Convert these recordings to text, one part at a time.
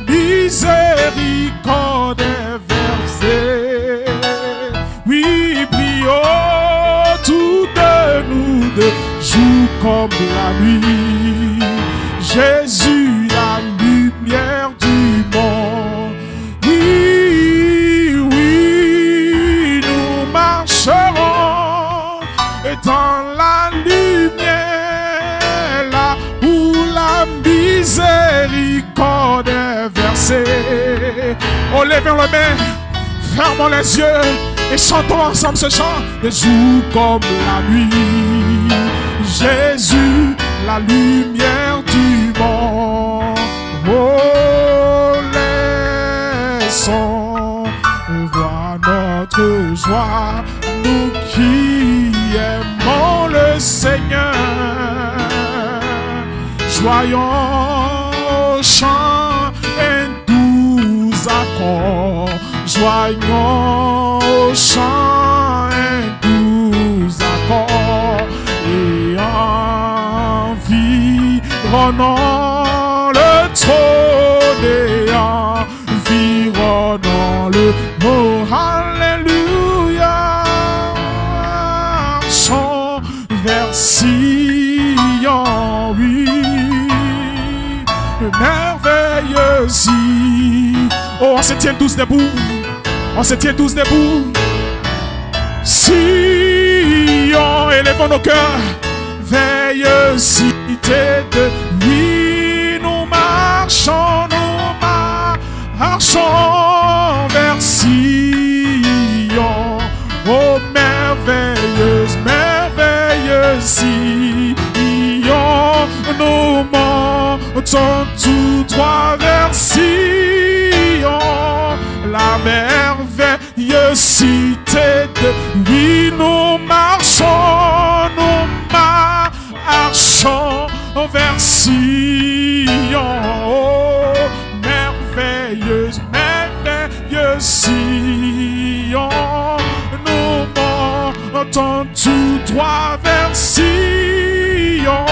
miséricorde est versée. Oui, prions tout de nous de jour comme la nuit. Jésus, la lumière du monde. Oui, oui, nous marcherons dans la lumière, là où la miséricorde est versée. On lève les mains, fermons les yeux et chantons ensemble ce chant. Le jour comme la nuit, Jésus, la lumière du monde. Oh, laissons voir notre joie, nous qui aimons le Seigneur. Joyons au chant un doux accord. Joignons au chant un doux accord. Et environnons le trône et environnons le mot. Alléluia. Chant vers Sion, oui, merveilleux. Oh, on se tient tous debout. On se tient tous debout. Sion, élevons nos cœurs. Veilleuse cité de lui, nous marchons vers Sion. Oh, merveilleuse, merveilleuse Sion, nous montons tout droit vers Sion. La merveilleuse cité de lui, nous marchons vers Sion. Oh, merveilleuse, merveilleuse Sion, nous montons tout droit vers Sion.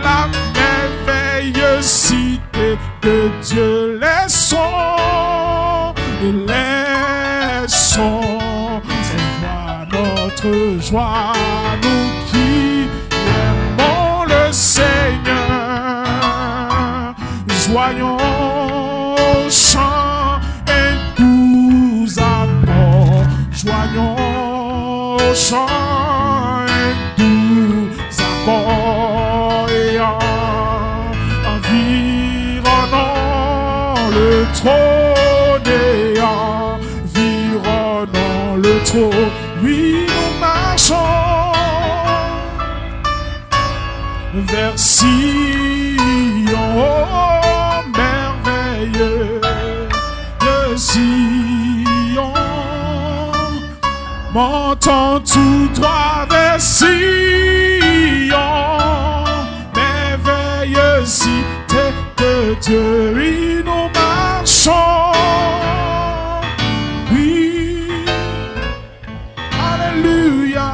La merveilleuse cité de Dieu, laissons voir notre joie, nous qui aimons le Seigneur. Joignons au chant un doux accord. Joignons au chant un doux accord. Et environnons le trône et environnons le trône. Oui, nous marchons vers Sion, oh, merveilleux Sion. Montons tout droit vers Sion, merveilleux cité de Dieu. Oui, nous marchons. Oui, alléluia.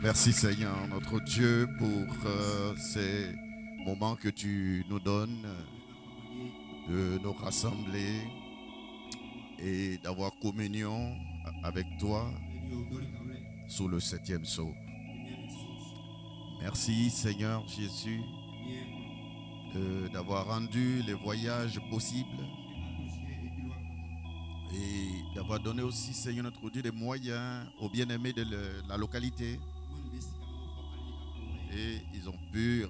Merci Seigneur, notre Dieu, pour ces moments que tu nous donnes de nous rassembler et d'avoir communion avec toi sous le 7e sceau. Merci Seigneur Jésus d'avoir rendu les voyages possibles et d'avoir donné aussi, Seigneur notre Dieu, des moyens aux bien-aimés de la localité. Et ils ont pu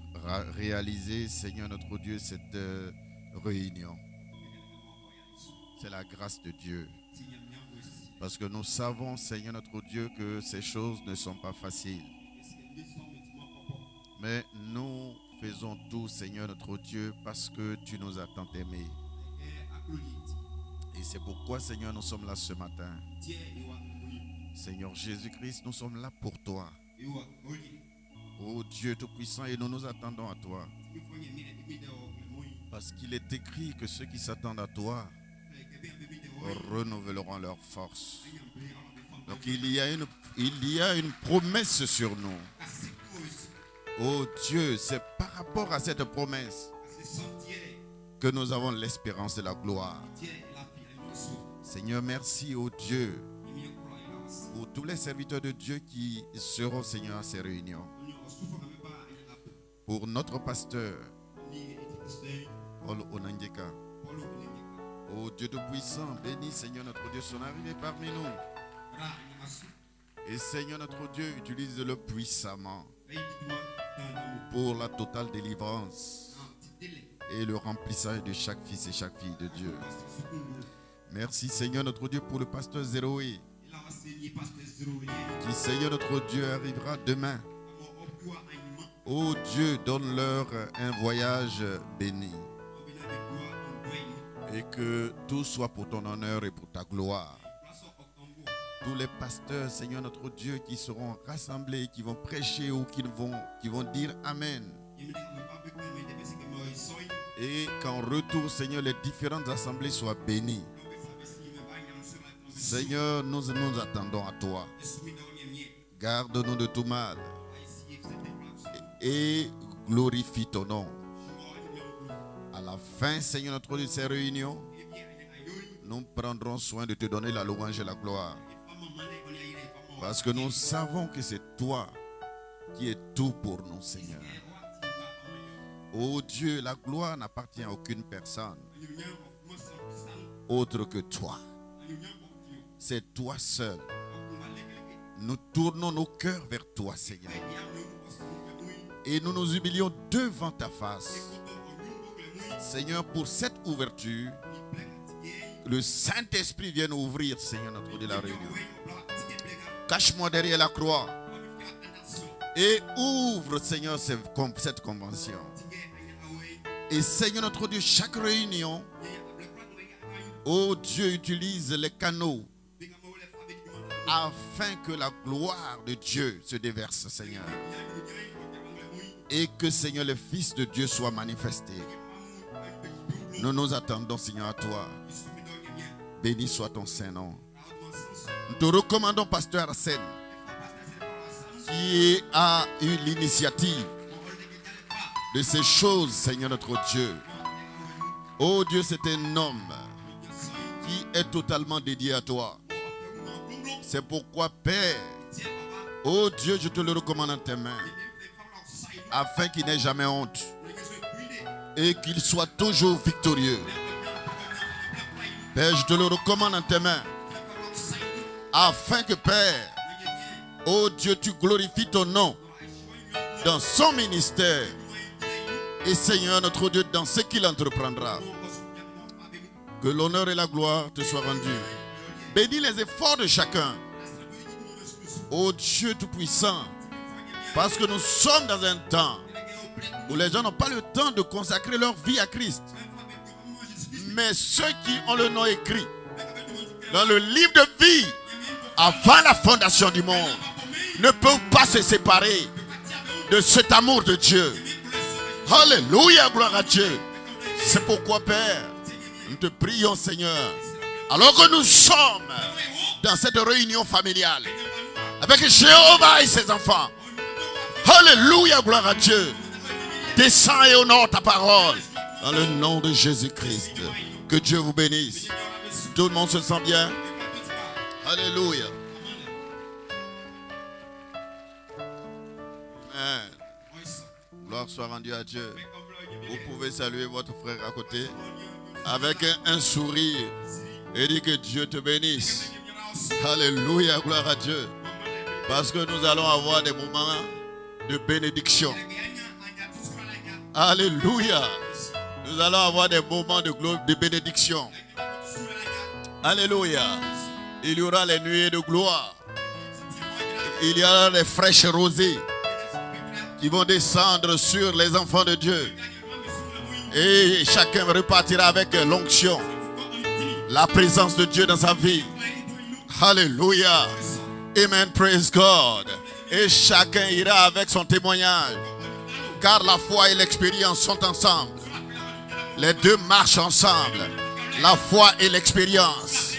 réaliser, Seigneur notre Dieu, cette réunion. C'est la grâce de Dieu. Parce que nous savons, Seigneur notre Dieu, que ces choses ne sont pas faciles. Mais nous faisons tout, Seigneur notre Dieu, parce que tu nous as tant aimés. Et c'est pourquoi, Seigneur, nous sommes là ce matin. Seigneur Jésus-Christ, nous sommes là pour toi. Oh Dieu Tout-Puissant, et nous nous attendons à toi. Parce qu'il est écrit que ceux qui s'attendent à toi renouvelleront leur force. Donc il y a une promesse sur nous. Oh Dieu, c'est par rapport à cette promesse que nous avons l'espérance de la gloire. Seigneur, merci, oh Dieu, pour tous les serviteurs de Dieu qui seront, Seigneur, à ces réunions. Pour notre pasteur, Paul Onangeka. Oh Dieu Tout-Puissant, bénis, Seigneur notre Dieu, son arrivée parmi nous. Et Seigneur notre Dieu, utilise-le puissamment pour la totale délivrance et le remplissage de chaque fils et chaque fille de Dieu. Merci Seigneur notre Dieu pour le pasteur Zéroé, qui Seigneur notre Dieu arrivera demain. Oh Dieu, donne-leur un voyage béni. Et que tout soit pour ton honneur et pour ta gloire. Tous les pasteurs, Seigneur notre Dieu, qui seront rassemblés, qui vont prêcher ou qui vont dire Amen. Et qu'en retour, Seigneur, les différentes assemblées soient bénies. Seigneur, nous nous attendons à toi. Garde-nous de tout mal. Et glorifie ton nom. À la fin, Seigneur notre Dieu, de ces réunions, nous prendrons soin de te donner la louange et la gloire. Parce que nous savons que c'est toi qui es tout pour nous, Seigneur. Oh Dieu, la gloire n'appartient à aucune personne autre que toi. C'est toi seul. Nous tournons nos cœurs vers toi, Seigneur. Et nous nous humilions devant ta face. Seigneur, pour cette ouverture, le Saint-Esprit vienne ouvrir, Seigneur, notre Dieu, la réunion. Cache-moi derrière la croix et ouvre, Seigneur, cette convention. Et Seigneur, notre Dieu, chaque réunion, oh Dieu, utilise les canaux afin que la gloire de Dieu se déverse, Seigneur. Et que, Seigneur, le Fils de Dieu soit manifesté. Nous nous attendons, Seigneur, à toi. Béni soit ton Saint-Nom. Nous te recommandons, Pasteur Arsène, qui a eu l'initiative de ces choses, Seigneur notre Dieu. Oh Dieu, c'est un homme qui est totalement dédié à toi. C'est pourquoi, Père, oh Dieu, je te le recommande en tes mains, afin qu'il n'ait jamais honte et qu'il soit toujours victorieux. Père, je te le recommande en tes mains, afin que, Père, oh Dieu, tu glorifies ton nom dans son ministère et, Seigneur notre Dieu, dans ce qu'il entreprendra. Que l'honneur et la gloire te soient rendus. Bénis les efforts de chacun. Ô Dieu Tout-Puissant, parce que nous sommes dans un temps où les gens n'ont pas le temps de consacrer leur vie à Christ. Mais ceux qui ont le nom écrit dans le livre de vie avant la fondation du monde ne peuvent pas se séparer de cet amour de Dieu. Alléluia, gloire à Dieu. C'est pourquoi, Père, nous te prions, Seigneur, alors que nous sommes dans cette réunion familiale avec Jéhovah et ses enfants. Alléluia, gloire à Dieu. Descends et honore ta parole dans le nom de Jésus-Christ. Que Dieu vous bénisse. Tout le monde se sent bien. Alléluia. Amen. Gloire soit rendue à Dieu. Vous pouvez saluer votre frère à côté avec un sourire et dire que Dieu te bénisse. Alléluia, gloire à Dieu. Parce que nous allons avoir des moments de bénédiction. Alléluia. Nous allons avoir des moments de gloire, de bénédiction. Alléluia. Il y aura les nuées de gloire. Il y aura les fraîches rosées qui vont descendre sur les enfants de Dieu. Et chacun repartira avec l'onction, la présence de Dieu dans sa vie. Alléluia. Amen. Praise God. Et chacun ira avec son témoignage. Car la foi et l'expérience sont ensemble. Les deux marchent ensemble. La foi et l'expérience.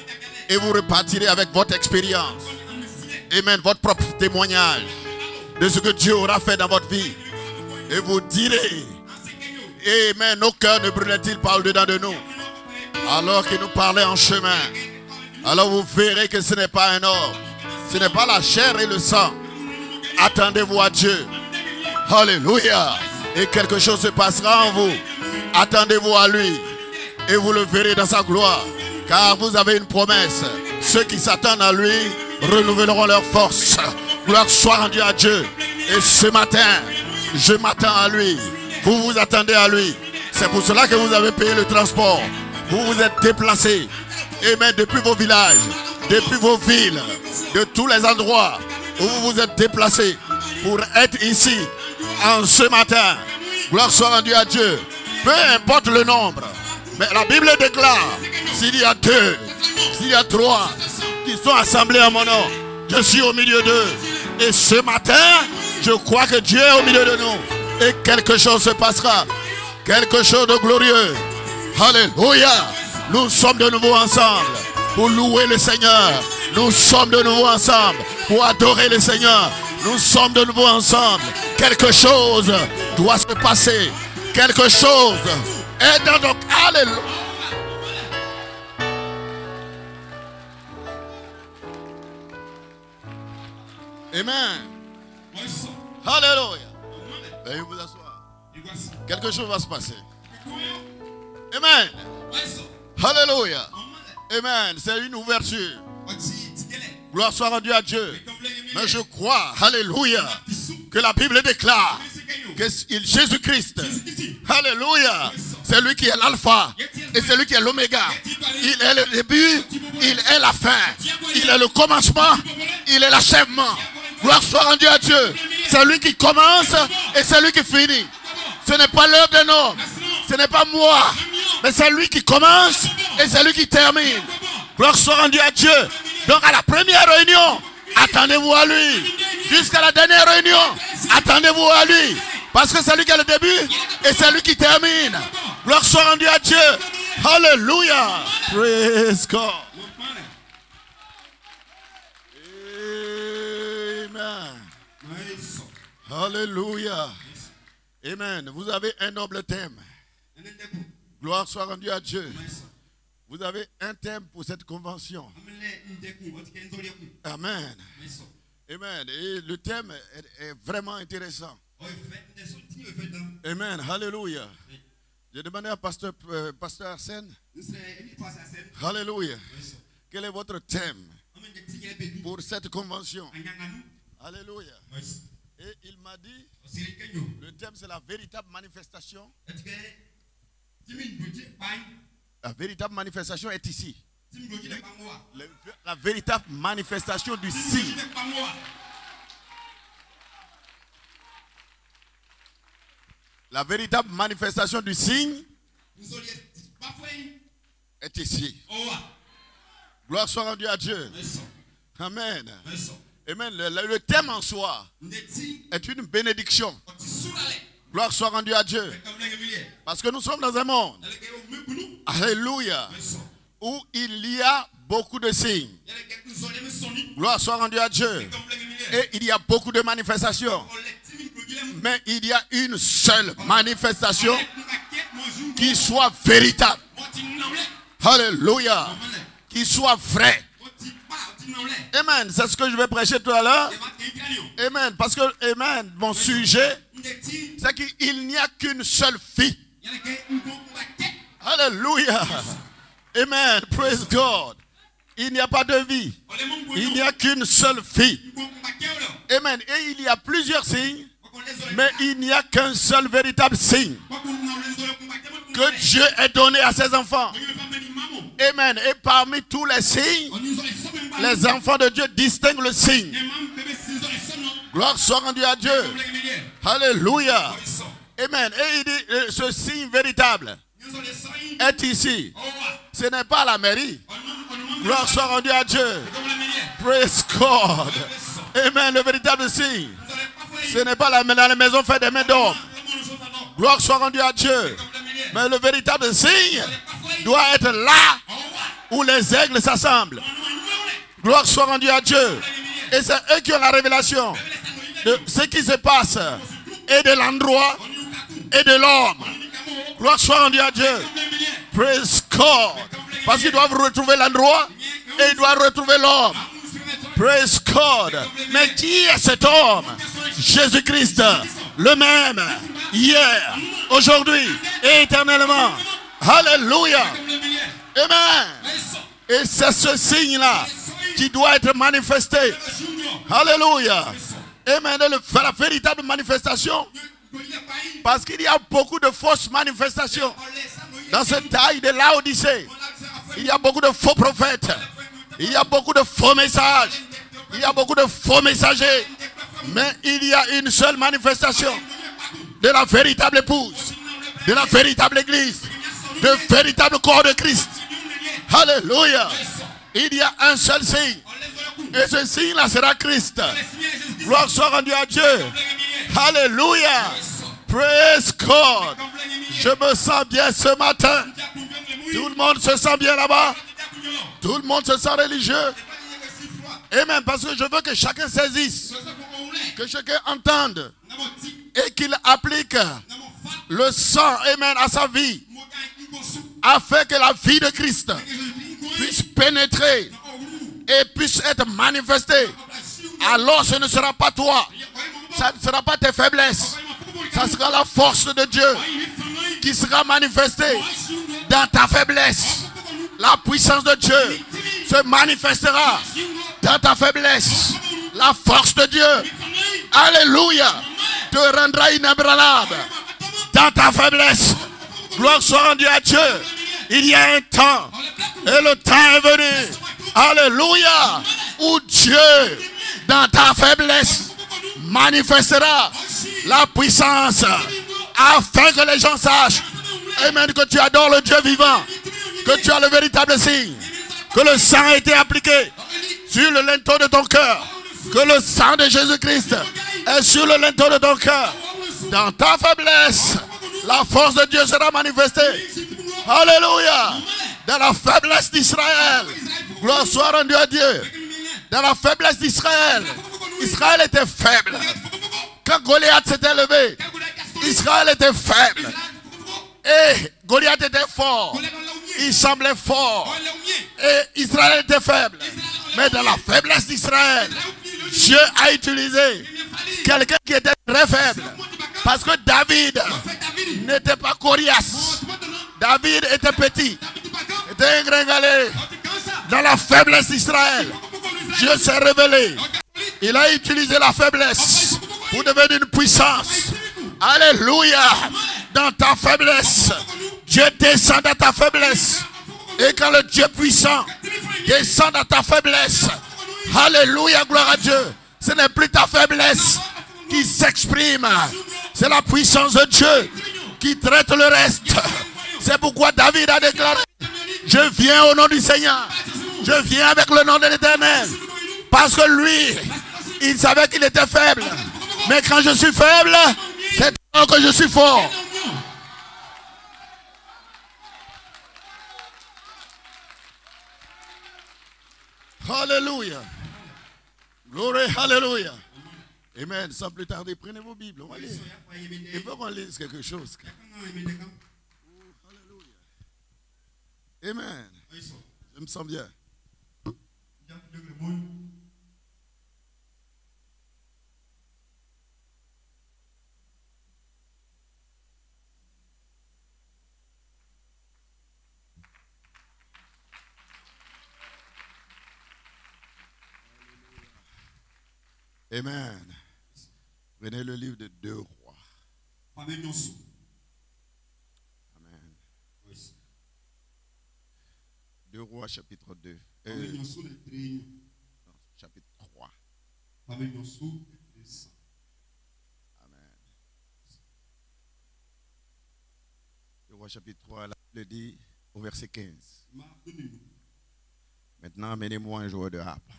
Et vous repartirez avec votre expérience. Amen. Votre propre témoignage de ce que Dieu aura fait dans votre vie. Et vous direz, amen, nos cœurs ne brûlaient-ils pas au-dedans de nous alors qu'il nous parlait en chemin. Alors vous verrez que ce n'est pas un homme. Ce n'est pas la chair et le sang. Attendez-vous à Dieu. Alléluia. Et quelque chose se passera en vous. Attendez-vous à lui. Et vous le verrez dans sa gloire. Car vous avez une promesse. Ceux qui s'attendent à lui renouvelleront leur force. Gloire soit rendue à Dieu. Et ce matin, je m'attends à lui. Vous vous attendez à lui. C'est pour cela que vous avez payé le transport. Vous vous êtes déplacés. Amen. Depuis vos villages, depuis vos villes, de tous les endroits où vous vous êtes déplacés pour être ici en ce matin. Gloire soit rendue à Dieu. Peu importe le nombre. Mais la Bible déclare, s'il y a 2, s'il y a 3 qui sont assemblés en mon nom, je suis au milieu d'eux. Et ce matin, je crois que Dieu est au milieu de nous. Et quelque chose se passera. Quelque chose de glorieux. Alléluia. Nous sommes de nouveau ensemble pour louer le Seigneur. Nous sommes de nouveau ensemble pour adorer le Seigneur. Nous sommes de nouveau ensemble. Quelque chose doit se passer. Quelque chose est dans notre... Alléluia. Amen. Alléluia. Veuillez vous asseoir. Quelque chose va se passer. Amen. Alléluia. Amen. C'est une ouverture. Gloire soit rendue à Dieu. Mais je crois, alléluia, que la Bible déclare que Jésus-Christ, alléluia, c'est lui qui est l'alpha et c'est lui qui est l'oméga. Il est le début, il est la fin. Il est le commencement, il est l'achèvement. Gloire soit rendue à Dieu. C'est lui qui commence et c'est lui qui finit. Ce n'est pas l'œuvre d'un homme. Ce n'est pas moi. Mais c'est lui qui commence et c'est lui qui termine. Gloire soit rendue à Dieu. Donc à la première réunion, attendez-vous à lui. Jusqu'à la dernière réunion, attendez-vous à lui. Parce que c'est lui qui est le début et c'est lui qui termine. Gloire soit rendue à Dieu. Alléluia. Praise God. Amen. Alléluia. Amen. Vous avez un noble thème. Gloire soit rendue à Dieu. Vous avez un thème pour cette convention. Amen. Amen. Et le thème est vraiment intéressant. Amen. Alléluia. J'ai demandé à Pasteur Arsène. Alléluia. Quel est votre thème pour cette convention? Alléluia. Et il m'a dit, le thème c'est la véritable manifestation. La véritable manifestation est ici. La véritable manifestation du signe. La véritable manifestation du signe est ici. Gloire soit rendue à Dieu. Amen. Amen. Le thème en soi est une bénédiction. Gloire soit rendue à Dieu. Parce que nous sommes dans un monde, alléluia, où il y a beaucoup de signes. Gloire soit rendue à Dieu. Et il y a beaucoup de manifestations. Mais il y a une seule manifestation qui soit véritable. Alléluia. Qui soit vraie. Amen. C'est ce que je vais prêcher tout à l'heure. Amen. Parce que, amen, mon sujet, c'est qu'il n'y a qu'une seule fille. Alléluia. Amen. Praise God. Il n'y a pas de vie. Il n'y a qu'une seule fille. Amen. Et il y a plusieurs signes, mais il n'y a qu'un seul véritable signe que Dieu ait donné à ses enfants. Amen. Et parmi tous les signes, les enfants de Dieu distinguent le signe. Gloire soit rendue à Dieu. Alléluia. Amen. Et il dit, ce signe véritable est ici. Ce n'est pas la mairie. Gloire soit rendue à Dieu. Praise God. Amen. Le véritable signe. Ce n'est pas dans la maison faite des mains d'homme. Gloire soit rendue à Dieu. Mais le véritable signe doit être là où les aigles s'assemblent. Gloire soit rendue à Dieu. Et c'est eux qui ont la révélation de ce qui se passe et de l'endroit et de l'homme. Gloire soit rendue à Dieu. Praise God. Parce qu'ils doivent retrouver l'endroit et ils doivent retrouver l'homme. Praise God. Mais qui est cet homme? Jésus-Christ, le même, hier, aujourd'hui et éternellement. Alléluia. Amen. Et c'est ce signe-là qui doit être manifesté. Alléluia. Amen. La véritable manifestation. Parce qu'il y a beaucoup de fausses manifestations. Dans cette taille de Laodicée, il y a beaucoup de faux prophètes. Il y a beaucoup de faux messages. Il y a beaucoup de faux messagers. Mais il y a une seule manifestation de la véritable épouse, de la véritable église, de véritable corps de Christ. Alléluia. Il y a un seul signe. Et ce signe-là sera Christ. Gloire soit rendue à Dieu. Alléluia. Praise God. Je me sens bien ce matin. Tout le monde se sent bien là-bas. Tout le monde se sent religieux. Amen. Parce que je veux que chacun saisisse, que chacun entende et qu'il applique le sang, amen, à sa vie, afin que la vie de Christ puisse pénétrer et puisse être manifestée. Alors ce ne sera pas toi, ça ne sera pas tes faiblesses, ça sera la force de Dieu qui sera manifestée dans ta faiblesse. La puissance de Dieu se manifestera dans ta faiblesse. La force de Dieu, alléluia, te rendra inébranlable dans ta faiblesse. Gloire soit rendue à Dieu. Il y a un temps, et le temps est venu, alléluia, où Dieu, dans ta faiblesse, manifestera la puissance, afin que les gens sachent, amen, que tu adores le Dieu vivant, que tu as le véritable signe, que le sang a été appliqué sur le linteau de ton cœur, que le sang de Jésus-Christ est sur le linteau de ton cœur. Dans ta faiblesse, la force de Dieu sera manifestée. Alléluia. Dans la faiblesse d'Israël, gloire soit rendue à Dieu. Dans la faiblesse d'Israël, Israël était faible. Quand Goliath s'était levé, Israël était faible. Et Goliath était fort. Il semblait fort. Et Israël était faible. Mais dans la faiblesse d'Israël, Dieu a utilisé quelqu'un qui était très faible. Parce que David n'était pas coriace. David était petit. Était ingringalé. Dans la faiblesse d'Israël, Dieu s'est révélé. Il a utilisé la faiblesse pour devenir une puissance. Alléluia. Dans ta faiblesse, Dieu descend dans ta faiblesse. Et quand le Dieu puissant descend dans ta faiblesse, alléluia, gloire à Dieu, ce n'est plus ta faiblesse qui s'exprime, c'est la puissance de Dieu qui traite le reste. C'est pourquoi David a déclaré: je viens au nom du Seigneur, je viens avec le nom de l'Éternel. Parce que lui, il savait qu'il était faible. Mais quand je suis faible, c'est alors que je suis fort. Alléluia. Gloire, alléluia. Amen. Sans plus tarder, prenez vos Bibles. On va lire. Il faut qu'on lise quelque chose. Alléluia. Amen. Je me sens bien. Amen. Prenez le livre de 2 Rois. Amen. Rois chapitre 2. Chapitre 3. Amen. Le Roi chapitre 3, la Bible dit au verset 15. Maintenant, amenez-moi un joueur de harpe.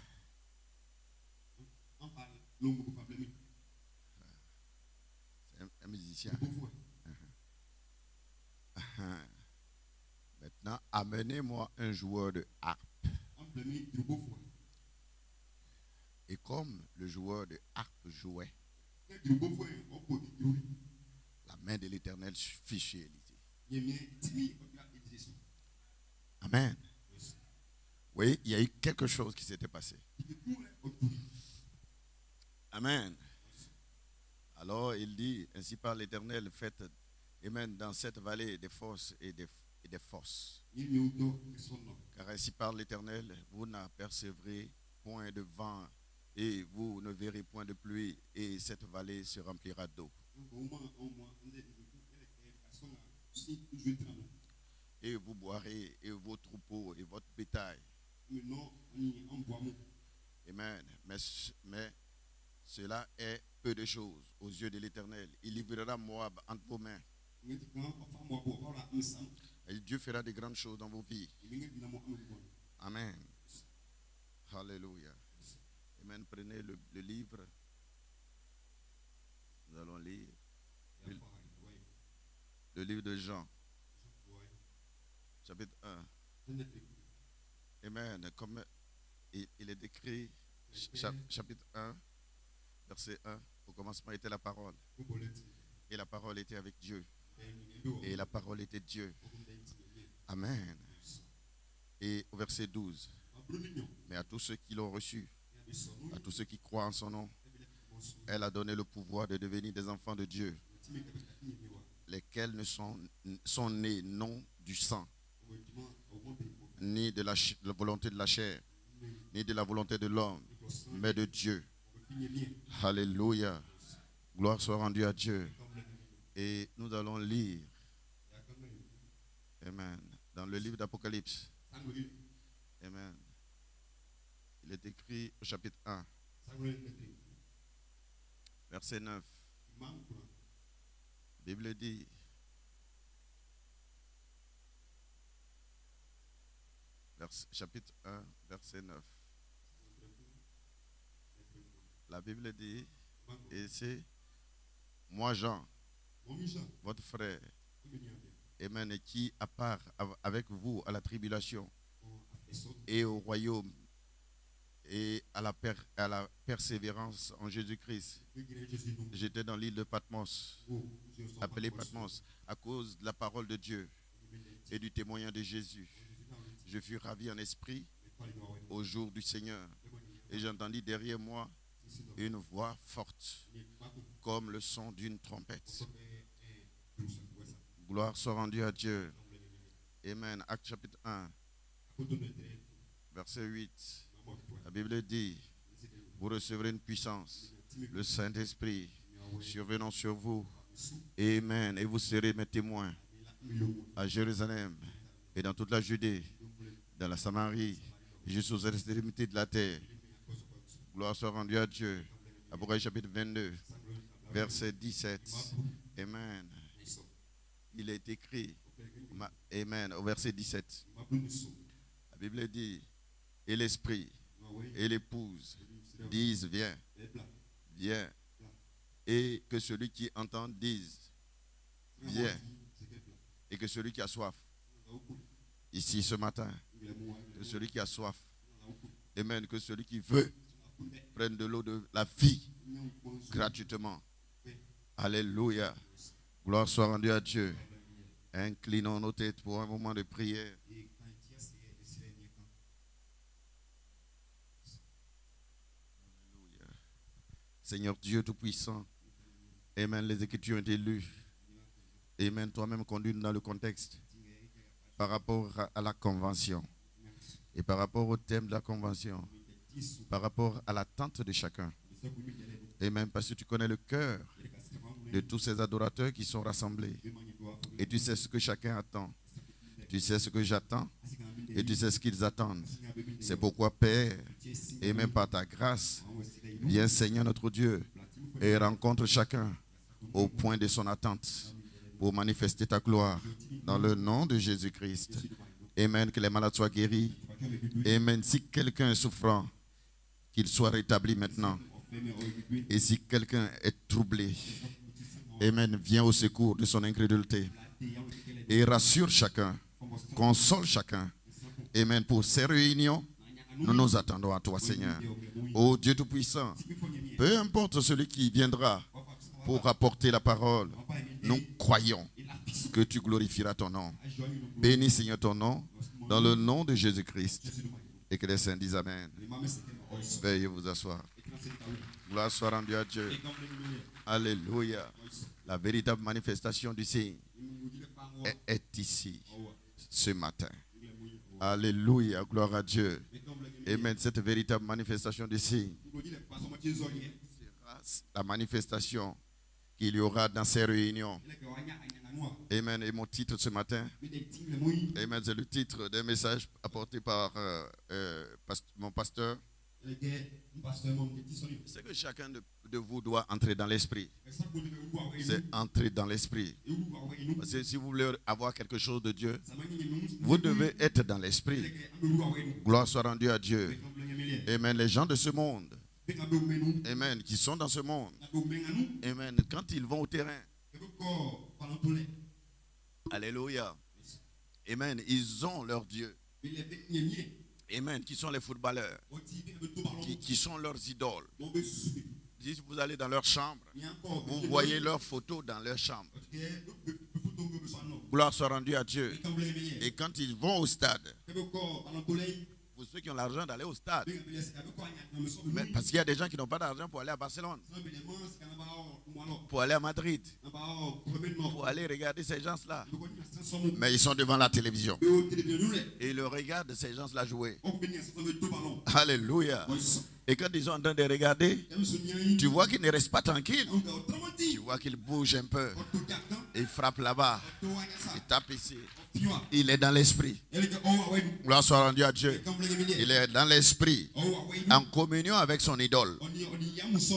C'est un musicien. Maintenant, amenez-moi un joueur de harpe. Et comme le joueur de harpe jouait, la main de l'Éternel fut chez Élisée. Amen. Oui, il y a eu quelque chose qui s'était passé. Amen. Alors il dit, ainsi par l'Éternel, faites, amen, dans cette vallée des fosses et des fosses. Car ainsi par l'Éternel, vous n'apercevrez point de vent et vous ne verrez point de pluie et cette vallée se remplira d'eau. Et vous boirez et vos troupeaux et votre bétail. Amen. Mais cela est peu de choses aux yeux de l'Éternel. Il livrera Moab entre vos mains. Et Dieu fera de grandes choses dans vos vies. Amen. Alléluia. Amen. Prenez le livre. Nous allons lire le livre de Jean. Chapitre 1. Amen. Comme il est décrit, chapitre 1, verset 1. Au commencement était la parole. Et la parole était avec Dieu. Et la parole était Dieu. Amen. Et au verset 12. Mais à tous ceux qui l'ont reçu, à tous ceux qui croient en son nom, elle a donné le pouvoir de devenir des enfants de Dieu, lesquels ne sont nés non du sang, ni de la volonté de la chair, ni de la volonté de l'homme, mais de Dieu. Alléluia. Gloire soit rendue à Dieu. Et nous allons lire, amen, dans le livre d'Apocalypse. Amen. Il est écrit au chapitre 1, verset 9. La Bible dit, chapitre 1, verset 9. La Bible dit, et c'est moi Jean, votre frère, amen, et qui a part avec vous à la tribulation et au royaume et à la persévérance en Jésus-Christ. J'étais dans l'île de Patmos, appelée Patmos, à cause de la parole de Dieu et du témoignage de Jésus. Je fus ravi en esprit au jour du Seigneur, et j'entendis derrière moi une voix forte, comme le son d'une trompette. Gloire soit rendue à Dieu. Amen. Acte chapitre 1, verset 8. La Bible dit, vous recevrez une puissance, le Saint-Esprit survenant sur vous. Amen. Et vous serez mes témoins à Jérusalem et dans toute la Judée, dans la Samarie, jusqu'aux extrémités de la terre. Gloire soit rendue à Dieu. Apocalypse chapitre 22, verset 17. Amen. Il est écrit, amen, au verset 17. La Bible dit, et l'Esprit et l'épouse disent, viens, viens. Et que celui qui entend dise, viens. Et que celui qui a soif, ici ce matin, que celui qui a soif, amen, que celui qui veut, prenne de l'eau de la vie gratuitement. Alléluia. Gloire soit rendue à Dieu. Inclinons nos têtes pour un moment de prière. Alléluia. Seigneur Dieu Tout-Puissant, amen, les Écritures ont été lues. Amen, toi-même conduis-nous dans le contexte par rapport à la convention et par rapport au thème de la convention, par rapport à l'attente de chacun. Amen, parce que tu connais le cœur de tous ces adorateurs qui sont rassemblés. Et tu sais ce que chacun attend. Tu sais ce que j'attends. Et tu sais ce qu'ils attendent. C'est pourquoi, Père, et même par ta grâce, viens, Seigneur notre Dieu, et rencontre chacun au point de son attente pour manifester ta gloire dans le nom de Jésus-Christ. Amen. Que les malades soient guéris. Amen. Si quelqu'un est souffrant, qu'il soit rétabli maintenant. Et si quelqu'un est troublé, Amen, viens au secours de son incrédulité. Et rassure chacun, console chacun. Amen. Pour ces réunions, nous nous attendons à toi, Seigneur. Ô Dieu Tout-Puissant, peu importe celui qui viendra pour apporter la parole, nous croyons que tu glorifieras ton nom. Bénis, Seigneur, ton nom, dans le nom de Jésus-Christ. Et que les saints disent Amen. Veuillez vous asseoir. Gloire soit rendue à Dieu. Alléluia. La véritable manifestation du signe est ici, ce matin. Alléluia. Gloire à Dieu. Amen. Cette véritable manifestation du signe sera la manifestation qu'il y aura dans ces réunions. Amen. Et mon titre ce matin, Amen, c'est le titre d'un message apporté par mon pasteur. C'est que chacun de vous doit entrer dans l'esprit. C'est entrer dans l'esprit. Parce que si vous voulez avoir quelque chose de Dieu, vous devez être dans l'esprit. Gloire soit rendue à Dieu. Amen. Les gens de ce monde, Amen, qui sont dans ce monde, Amen, quand ils vont au terrain, Alléluia, Amen, ils ont leur Dieu. Amen, qui sont les footballeurs, qui sont leurs idoles. Si vous allez dans leur chambre, vous voyez leurs photos dans leur chambre. Gloire soit rendue à Dieu. Et quand ils vont au stade, pour ceux qui ont l'argent d'aller au stade, mais parce qu'il y a des gens qui n'ont pas d'argent pour aller à Barcelone, pour aller à Madrid, pour aller regarder ces gens-là. Mais ils sont devant la télévision. Et ils regardent ces gens-là jouer. Alléluia. Et quand ils sont en train de regarder, tu vois qu'ils ne restent pas tranquilles. Tu vois qu'ils bougent un peu. Ils frappent là-bas. Ils tapent ici. Il est dans l'esprit. Gloire soit rendue à Dieu. Il est dans l'esprit, en communion avec son idole,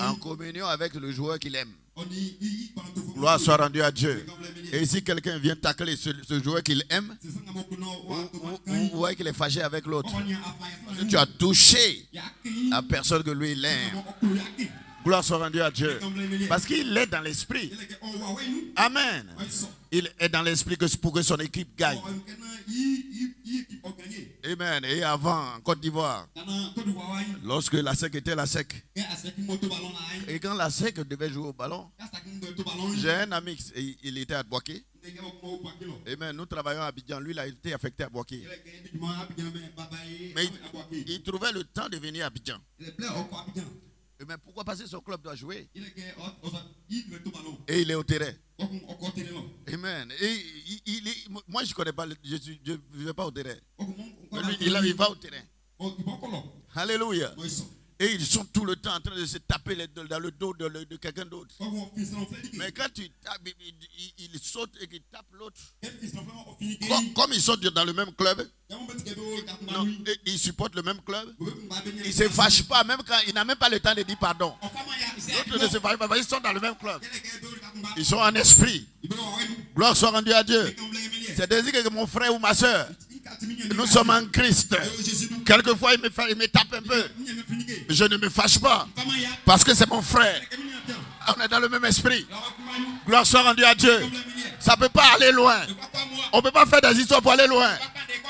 en communion avec le joueur qu'il aime. Gloire soit rendue à Dieu. Et si quelqu'un vient tacler ce joueur qu'il aime, vous voyez qu'il est fâché avec l'autre. Tu as touché la personne que lui il aime. Gloire soit rendue à Dieu. Parce qu'il est dans l'esprit. Amen. Il est dans l'esprit pour que son équipe gagne. Amen. Et avant, en Côte d'Ivoire, lorsque la SEC était la SEC, et quand la SEC devait jouer au ballon, j'ai un ami, il était à Boaké. Amen. Nous travaillons à Abidjan. Lui, il a été affecté à Boaké. Mais il trouvait le temps de venir à Abidjan. Mais pourquoi passer son club doit jouer? Et il est au terrain. Amen. Et moi, je ne connais pas, je ne vais pas au terrain. Mais lui, il va au terrain. Alléluia. Et ils sont tout le temps en train de se taper dans le dos de quelqu'un d'autre. Mais quand tu tapes, il saute et qu'il tape l'autre. Comme ils sont dans le même club, non, ils supportent le même club, ils ne se fâchent pas, même quand il n'a même pas le temps de dire pardon. L'autre ne se fâche pas, parce qu'ils sont dans le même club. Ils sont en esprit. Gloire soit rendue à Dieu. C'est-à-dire que mon frère ou ma soeur, nous sommes en Christ. Quelquefois, il me tape un peu. Je ne me fâche pas. Parce que c'est mon frère. On est dans le même esprit. Gloire soit rendue à Dieu. Ça ne peut pas aller loin. On ne peut pas faire des histoires pour aller loin.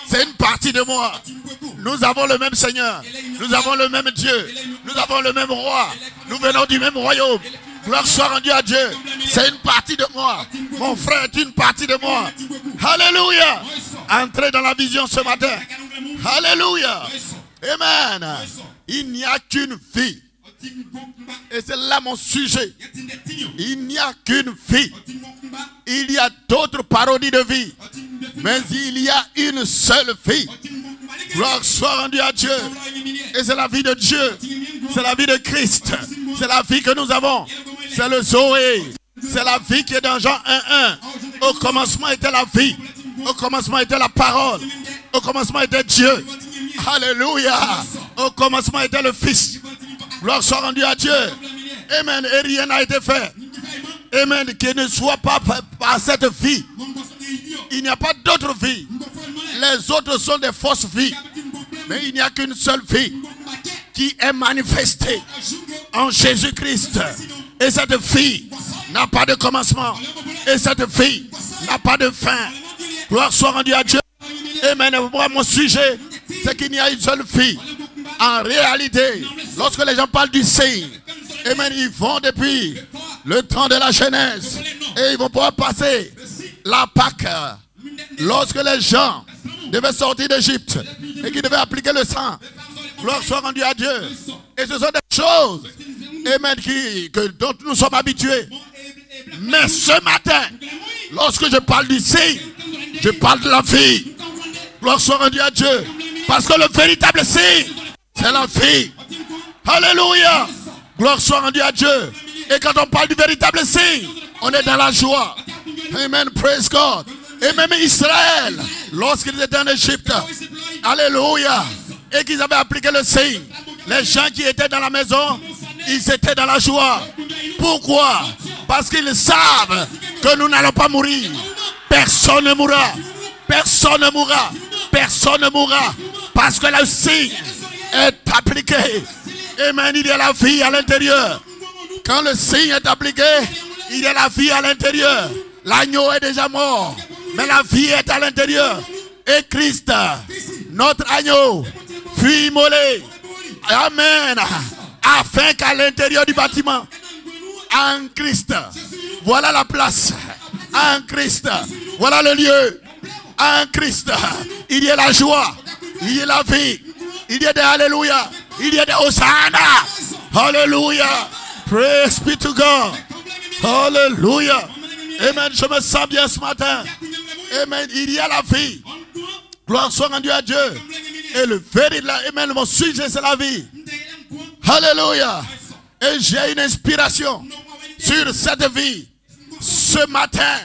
C'est une partie de moi. Nous avons le même Seigneur. Nous avons le même Dieu. Nous avons le même roi. Nous venons du même royaume. Gloire soit rendue à Dieu. C'est une partie de moi. Mon frère est une partie de moi. Alléluia. Entrez dans la vision ce matin. Alléluia. Amen. Il n'y a qu'une vie. Et c'est là mon sujet. Il n'y a qu'une vie. Il y a d'autres parodies de vie. Mais il y a une seule vie. Gloire soit rendue à Dieu. Et c'est la vie de Dieu. C'est la vie de Christ. C'est la vie que nous avons. C'est le Zoé. C'est la vie qui est dans Jean 1:1. Au commencement était la vie. Au commencement était la parole. Au commencement était Dieu. Alléluia. Au commencement était le Fils. Gloire soit rendue à Dieu. Amen. Et rien n'a été fait. Amen. Qu'il ne soit pas par cette vie. Il n'y a pas d'autre vie. Les autres sont des fausses vies. Mais il n'y a qu'une seule vie qui est manifestée en Jésus-Christ. Et cette vie n'a pas de commencement. Et cette vie n'a pas de fin. Gloire soit rendue à Dieu. Amen. Moi, mon sujet, c'est qu'il n'y a une seule vie. En réalité, lorsque les gens parlent du signe, amen, ils vont depuis le temps de la Genèse. Et ils vont pouvoir passer la Pâque. Lorsque les gens devaient sortir d'Égypte et qu'ils devaient appliquer le sang, gloire soit rendue à Dieu. Et ce sont des choses, amen, dont nous sommes habitués. Mais ce matin, lorsque je parle du signe, je parle de la vie. Gloire soit rendue à Dieu. Parce que le véritable signe, c'est la vie. Alléluia. Gloire soit rendue à Dieu. Et quand on parle du véritable signe, on est dans la joie. Amen. Praise God. Et même Israël, lorsqu'ils étaient en Égypte, alléluia, et qu'ils avaient appliqué le signe, les gens qui étaient dans la maison, ils étaient dans la joie. Pourquoi? Parce qu'ils savent que nous n'allons pas mourir. Personne ne mourra. Personne ne mourra. Personne ne mourra. Parce que le signe est appliqué. Amen. Il y a la vie à l'intérieur. Quand le signe est appliqué, il y a la vie à l'intérieur. L'agneau est déjà mort, mais la vie est à l'intérieur. Et Christ, notre agneau, fut immolé. Amen. Afin qu'à l'intérieur du bâtiment, en Christ, voilà la place. En Christ, voilà le lieu. En Christ, il y a la joie, il y a la vie, il y a des alléluia, il y a des hosanna. Alléluia. Praise be to God. Alléluia. Amen. Je me sens bien ce matin. Amen. Il y a la vie. Gloire soit rendue à Dieu. Et le véritable, amen, mon sujet c'est la vie. Alléluia. Et j'ai une inspiration sur cette vie. Ce matin,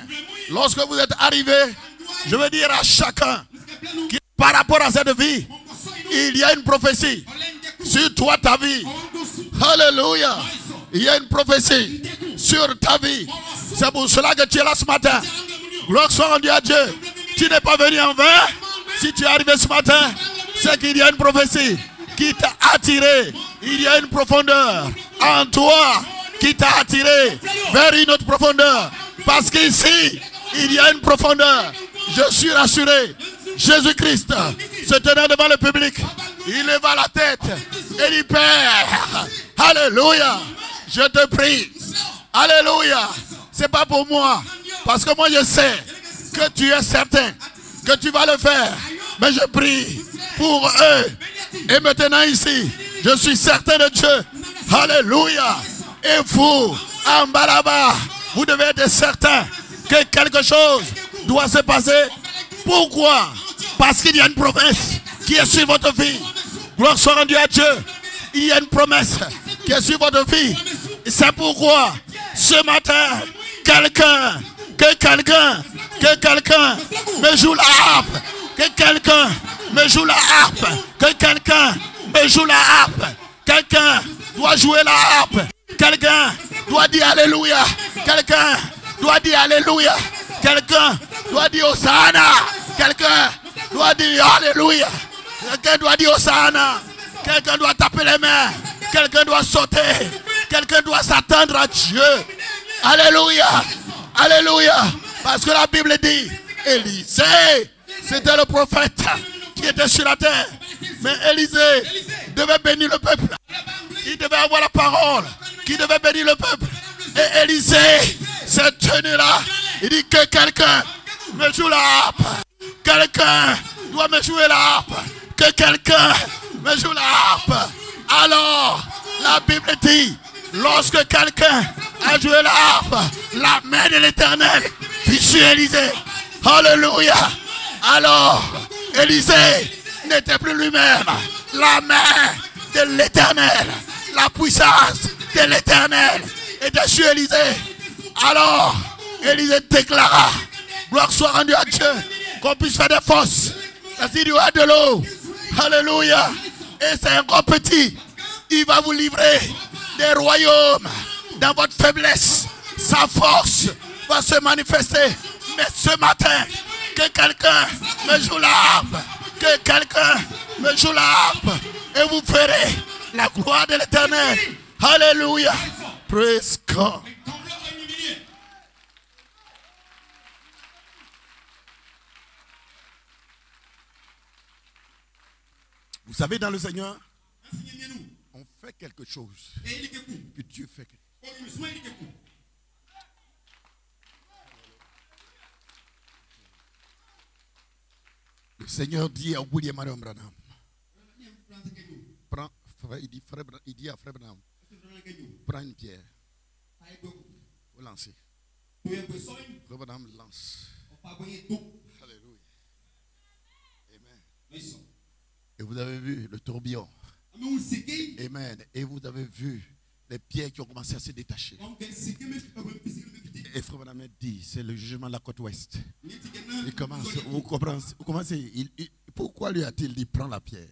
lorsque vous êtes arrivés, je veux dire à chacun qui, par rapport à cette vie, il y a une prophétie sur toi, ta vie. Alléluia. Il y a une prophétie sur ta vie. C'est pour cela que tu es là ce matin. Gloire soit rendue à Dieu. Tu n'es pas venu en vain. Si tu es arrivé ce matin, c'est qu'il y a une prophétie qui t'a attiré. Il y a une profondeur en toi qui t'a attiré vers une autre profondeur. Parce qu'ici, il y a une profondeur. Je suis rassuré. Jésus-Christ se tenant devant le public, il leva la tête et dit Père, alléluia, je te prie. Alléluia. C'est pas pour moi. Parce que moi je sais que tu es certain que tu vas le faire. Mais je prie pour eux. Et maintenant ici, je suis certain de Dieu. Alléluia. Et vous, en bas là-bas, vous devez être certain que quelque chose doit se passer. Pourquoi? Parce qu'il y a une promesse qui est sur votre vie. Gloire soit rendue à Dieu. Il y a une promesse qui est sur votre vie. C'est pourquoi ce matin, quelqu'un me joue la harpe. Que quelqu'un me joue la harpe. Que quelqu'un me joue la harpe. Quelqu'un doit jouer la harpe. Quelqu'un doit dire Alléluia. Quelqu'un doit dire Alléluia. Quelqu'un doit dire Hosanna. Quelqu'un doit dire Alléluia. Quelqu'un doit dire Hosanna. Quelqu'un doit taper les mains. Quelqu'un doit sauter. Quelqu'un doit s'attendre à Dieu. Alléluia. Alléluia. Parce que la Bible dit, Élisée, c'était le prophète qui était sur la terre. Mais Élisée devait bénir le peuple. Il devait avoir la parole qui devait bénir le peuple. Et Élisée s'est tenu là. Il dit que quelqu'un me joue la harpe. Quelqu'un doit me jouer la harpe. Que quelqu'un me joue la harpe. Alors, la Bible dit, lorsque quelqu'un a joué la harpe, la main de l'Éternel fut sur Élisée. Alléluia. Alors, Élisée n'était plus lui-même. La main de l'Éternel, la puissance de l'Éternel était sur Élisée. Alors, Élisée déclara, gloire soit rendue à Dieu, qu'on puisse faire des fosses Vas-y, il y aura de l'eau. Alléluia. Et c'est encore petit. Il va vous livrer des royaumes dans votre faiblesse. Sa force va se manifester. Mais ce matin, que quelqu'un me joue la harpe. Que quelqu'un me joue la harpe. Et vous verrez la gloire de l'Éternel. Alléluia. Praise God. Vous savez, dans le Seigneur, on fait quelque chose que Dieu fait. Le Seigneur dit à William Marion Branham, il dit à Frère Branham, prends une pierre, vous lancez. Frère Branham lance. Alléluia. Amen. Et vous avez vu le tourbillon. Amen. Et vous avez vu les pierres qui ont commencé à se détacher. Et Frère Branham dit, c'est le jugement de la côte ouest. Il commence, vous commencez, pourquoi lui a-t-il dit, prends la pierre?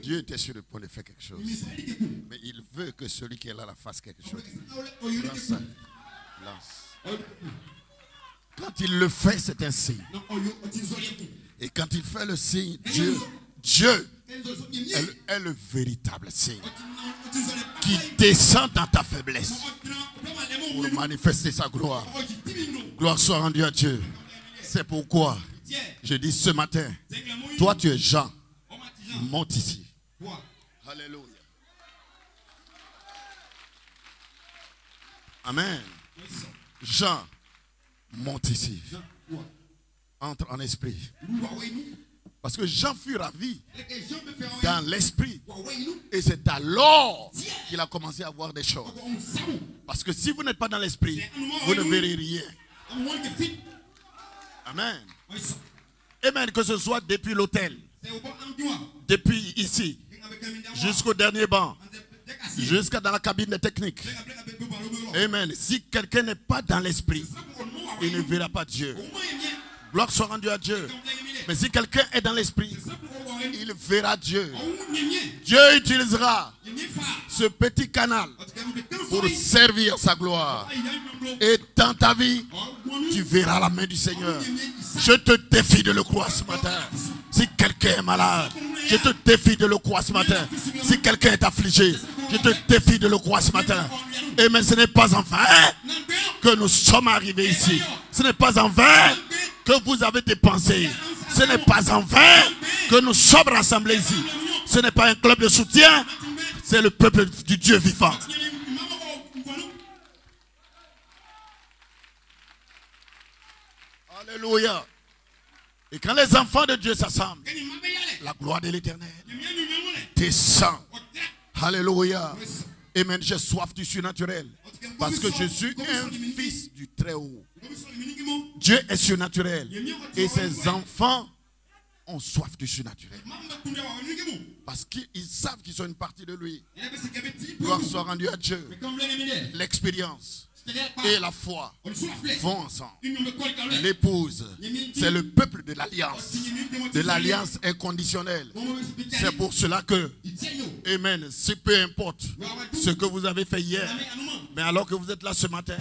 Dieu était sur le point de faire quelque chose. Mais il veut que celui qui est là la fasse quelque chose. Lance. Quand il le fait, c'est un signe. Et quand il fait le signe, Dieu est le véritable signe qui descend dans ta faiblesse pour manifester sa gloire. Gloire soit rendue à Dieu. C'est pourquoi je dis ce matin, toi tu es Jean, monte ici. Alléluia. Amen. Jean, monte ici. Entre en esprit. Parce que Jean fut ravi dans l'esprit. Et c'est alors qu'il a commencé à voir des choses. Parce que si vous n'êtes pas dans l'esprit, vous ne verrez rien. Amen. Amen. Que ce soit depuis l'autel, depuis ici, jusqu'au dernier banc, jusqu'à dans la cabine technique. Amen. Si quelqu'un n'est pas dans l'esprit, il ne verra pas Dieu. Gloire soit rendue à Dieu. Mais si quelqu'un est dans l'esprit, il verra Dieu. Dieu utilisera ce petit canal pour servir sa gloire. Et dans ta vie, tu verras la main du Seigneur. Je te défie de le croire ce matin. Si quelqu'un est malade, je te défie de le croire ce matin. Si quelqu'un est affligé, je te défie de le croire ce matin. Et mais ce n'est pas en vain que nous sommes arrivés ici. Ce n'est pas en vain que vous avez dépensé. Ce n'est pas en vain que nous sommes rassemblés ici. Ce n'est pas un club de soutien. C'est le peuple du Dieu vivant. Alléluia. Et quand les enfants de Dieu s'assemblent, la gloire de l'Éternel descend. Alléluia. Amen. J'ai soif du surnaturel. Parce que je suis un fils du Très-Haut. Dieu est surnaturel. Et ses enfants ont soif du surnaturel. Parce qu'ils savent qu'ils sont une partie de lui. Gloire soit rendue à Dieu. L'expérience et la foi vont ensemble. L'épouse, c'est le peuple de l'alliance inconditionnelle. C'est pour cela que, amen, c'est peu importe ce que vous avez fait hier, mais alors que vous êtes là ce matin,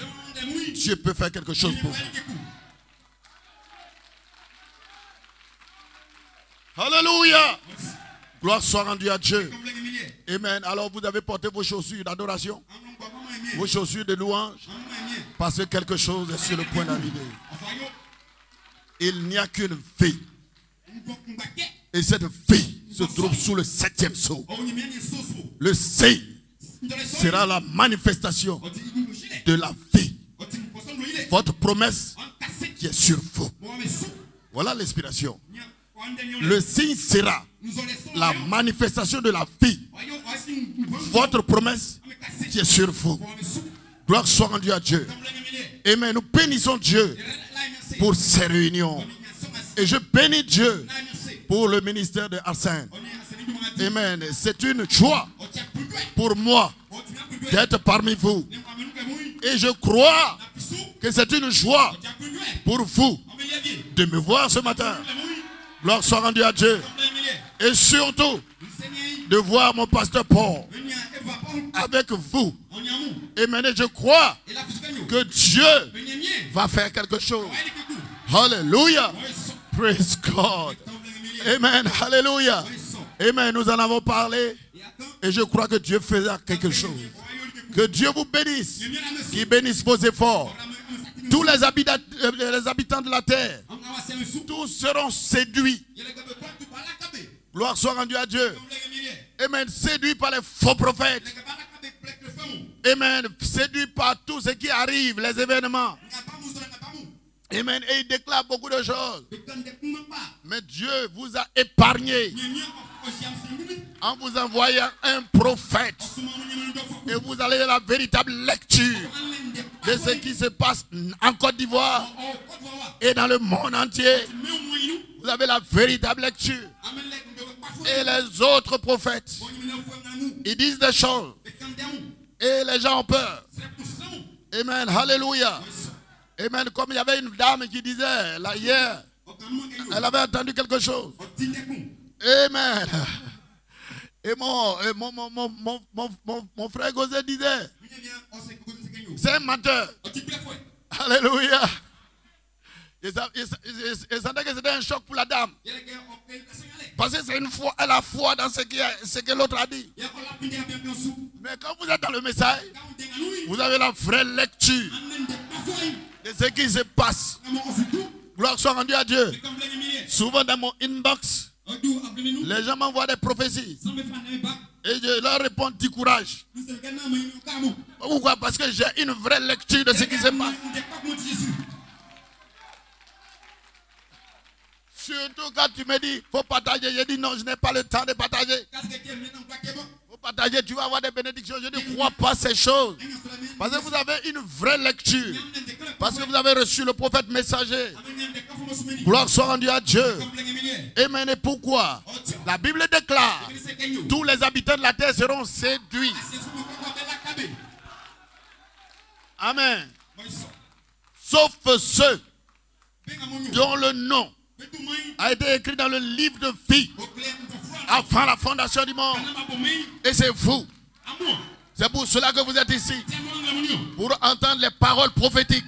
Dieu peut faire quelque chose pour vous. Alléluia. Gloire soit rendue à Dieu. Amen. Alors vous avez porté vos chaussures d'adoration, vos chaussures de louange, parce que quelque chose est sur le point d'arriver. Il n'y a qu'une vie. Et cette vie se trouve sous le 7e sceau. Le signe sera la manifestation de la vie. Votre promesse qui est sur vous. Voilà l'inspiration. Le signe sera la manifestation de la vie. Votre promesse qui est sur vous. Gloire soit rendue à Dieu. Amen. Nous bénissons Dieu pour ces réunions. Et je bénis Dieu pour le ministère de Arsène. Amen. C'est une joie pour moi d'être parmi vous. Et je crois que c'est une joie pour vous de me voir ce matin. Gloire soit rendue à Dieu. Et surtout, de voir mon pasteur Paul avec vous. Et maintenant, je crois que Dieu va faire quelque chose. Hallelujah. Praise God. Amen. Hallelujah. Amen. Nous en avons parlé. Et je crois que Dieu fera quelque chose. Que Dieu vous bénisse. Qu'il bénisse vos efforts. Tous les habitants de la terre, tous seront séduits. Gloire soit rendue à Dieu. Amen. Séduits par les faux prophètes. Amen. Séduits par tout ce qui arrive, les événements. Amen. Et il déclare beaucoup de choses. Mais Dieu vous a épargné en vous envoyant un prophète. Et vous allez à la véritable lecture de ce qui se passe en Côte d'Ivoire et dans le monde entier. Vous avez la véritable lecture. Et les autres prophètes, ils disent des choses. Et les gens ont peur. Amen. Hallelujah. Amen. Comme il y avait une dame qui disait, là, hier, elle avait entendu quelque chose. Amen. Et mon frère Gosé disait, c'est un menteur. Alléluia. Et sentait que c'était un choc pour la dame. Parce que c'est une foi, elle a foi dans ce que l'autre a dit. Mais quand vous êtes dans le message, vous avez la vraie lecture de ce qui se passe. Gloire soit rendue à Dieu. Souvent dans mon inbox, les gens m'envoient des prophéties. Et je leur réponds du courage. Pourquoi? Parce que j'ai une vraie lecture de ce qui se passe. Surtout quand tu me dis, il faut partager. Je dis non, je n'ai pas le temps de partager. Faut partager, tu vas avoir des bénédictions. Je ne crois pas ces choses. Parce que vous avez une vraie lecture. Parce que vous avez reçu le prophète messager. Gloire soit rendue à Dieu. Amen. Et pourquoi? La Bible déclare, tous les habitants de la terre seront séduits. Amen. Sauf ceux dont le nom a été écrit dans le livre de vie avant la fondation du monde. Et c'est vous. C'est pour cela que vous êtes ici. Pour entendre les paroles prophétiques.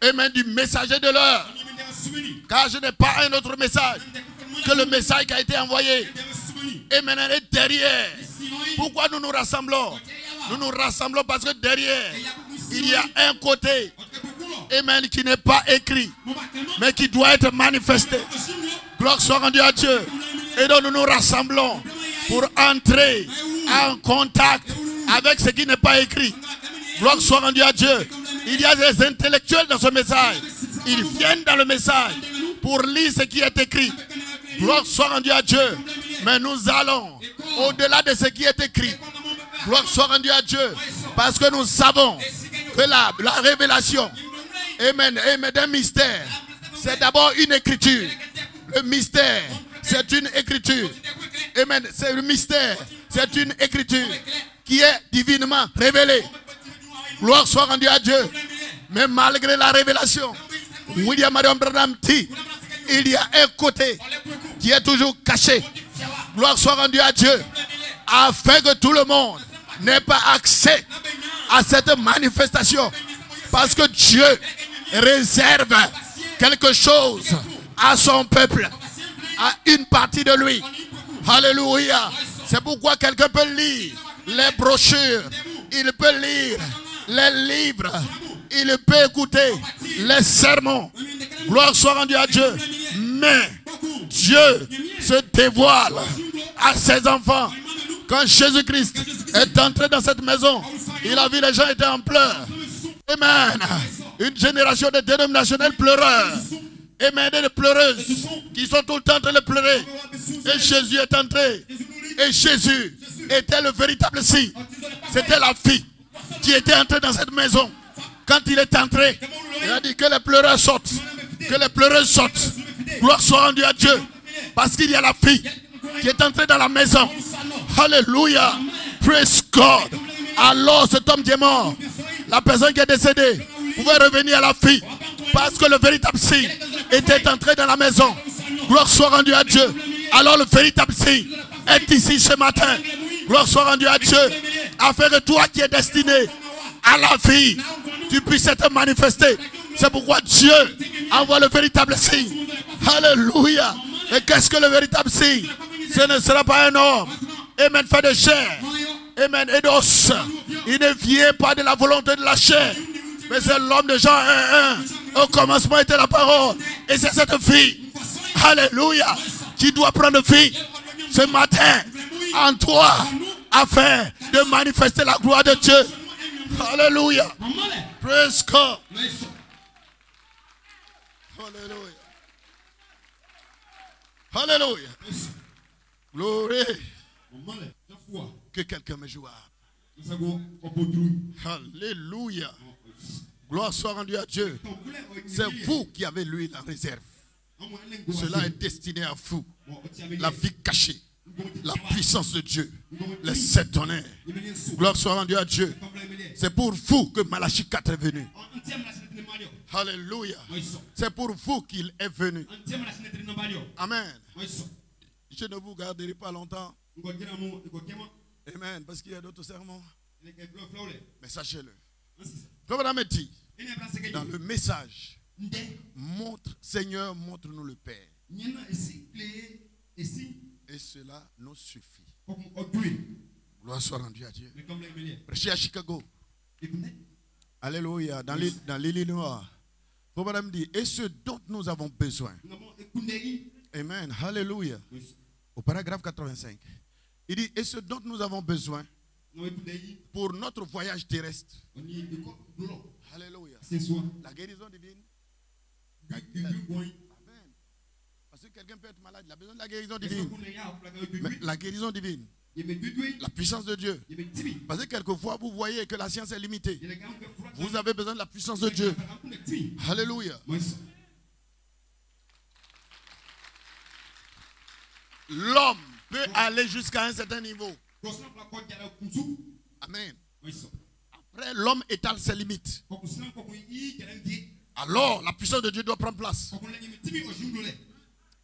Amen. Du messager de l'heure. Car je n'ai pas un autre message que le message qui a été envoyé. Amen. Et derrière, pourquoi nous nous rassemblons? Nous nous rassemblons parce que derrière, il y a un côté, amen, qui n'est pas écrit, mais qui doit être manifesté. Gloire soit rendue à Dieu. Et donc nous nous rassemblons pour entrer en contact avec ce qui n'est pas écrit. Gloire soit rendue à Dieu. Il y a des intellectuels dans ce message. Ils viennent dans le message pour lire ce qui est écrit. Gloire soit rendue à Dieu. Mais nous allons au-delà de ce qui est écrit. Gloire soit rendue à Dieu. Parce que nous savons que la révélation, amen, d'un mystère, c'est d'abord une écriture. Le mystère, c'est une écriture. Amen. C'est le mystère, c'est une écriture qui est divinement révélée. Gloire soit rendue à Dieu. Mais malgré la révélation, William Marion Branham dit, il y a un côté qui est toujours caché. Gloire soit rendue à Dieu. Afin que tout le monde n'ait pas accès à cette manifestation. Parce que Dieu réserve quelque chose à son peuple, à une partie de lui. Alléluia. C'est pourquoi quelqu'un peut lire les brochures, il peut lire les livres, il peut écouter les sermons. Gloire soit rendue à Dieu. Mais Dieu se dévoile à ses enfants. Quand Jésus-Christ est entré dans cette maison, il a vu les gens étaient en pleurs. Amen. Une génération de dénominationnels pleureurs. Amen. Des pleureuses qui sont tout le temps en train de pleurer. Et Jésus est entré. Et Jésus était le véritable signe. C'était la fille qui était entrée dans cette maison. Quand il est entré, il a dit que les pleureurs sortent. Que les pleureuses sortent. Gloire soit rendue à Dieu. Parce qu'il y a la fille qui est entrée dans la maison. Alléluia. Praise God. Alors cet homme qui est mort, la personne qui est décédée, pouvait revenir à la fille. Parce que le véritable signe était entré dans la maison. Gloire soit rendue à Dieu. Alors le véritable signe est ici ce matin. Gloire soit rendue à Dieu. Afin que toi qui es destiné à la vie, tu puisses être manifesté. C'est pourquoi Dieu envoie le véritable signe. Alléluia. Et qu'est-ce que le véritable signe? Ce ne sera pas un homme. Amen, fait de chair. Amen, et d'os. Il ne vient pas de la volonté de la chair. Mais c'est l'homme de Jean 1:1. Au commencement était la parole. Et c'est cette vie. Alléluia. Qui doit prendre vie ce matin en toi. Afin de manifester la gloire de Dieu. Alléluia. Praise God. Alléluia. Alléluia. Glory. Que quelqu'un me joue. Alléluia. Gloire soit rendue à Dieu. C'est vous qui avez l'huile en réserve. Cela est destiné à vous. La vie cachée. La puissance de Dieu. Les 7 tonnerres. Gloire soit rendue à Dieu. C'est pour vous que Malachie 4 est venu. Alléluia. C'est pour vous qu'il est venu. Amen. Je ne vous garderai pas longtemps. Amen. Parce qu'il y a d'autres sermons. Mais sachez-le. Dans le message, montre, Seigneur, montre-nous le Père. Et cela nous suffit. Gloire soit rendue à Dieu. Prêchez à Chicago. Alléluia. Dans l'Illinois. Madame dit, et ce dont nous avons besoin. Amen. Alléluia. Au paragraphe 85. Il dit, et ce dont nous avons besoin pour notre voyage terrestre. Alléluia. La guérison divine. Amen. Parce que quelqu'un peut être malade, il a besoin de la guérison divine. Mais la guérison divine. La puissance de Dieu. Parce que quelquefois vous voyez que la science est limitée. Vous avez besoin de la puissance de Dieu. Alléluia. L'homme peut aller jusqu'à un certain niveau. Amen. Après, l'homme étale ses limites. Alors, la puissance de Dieu doit prendre place.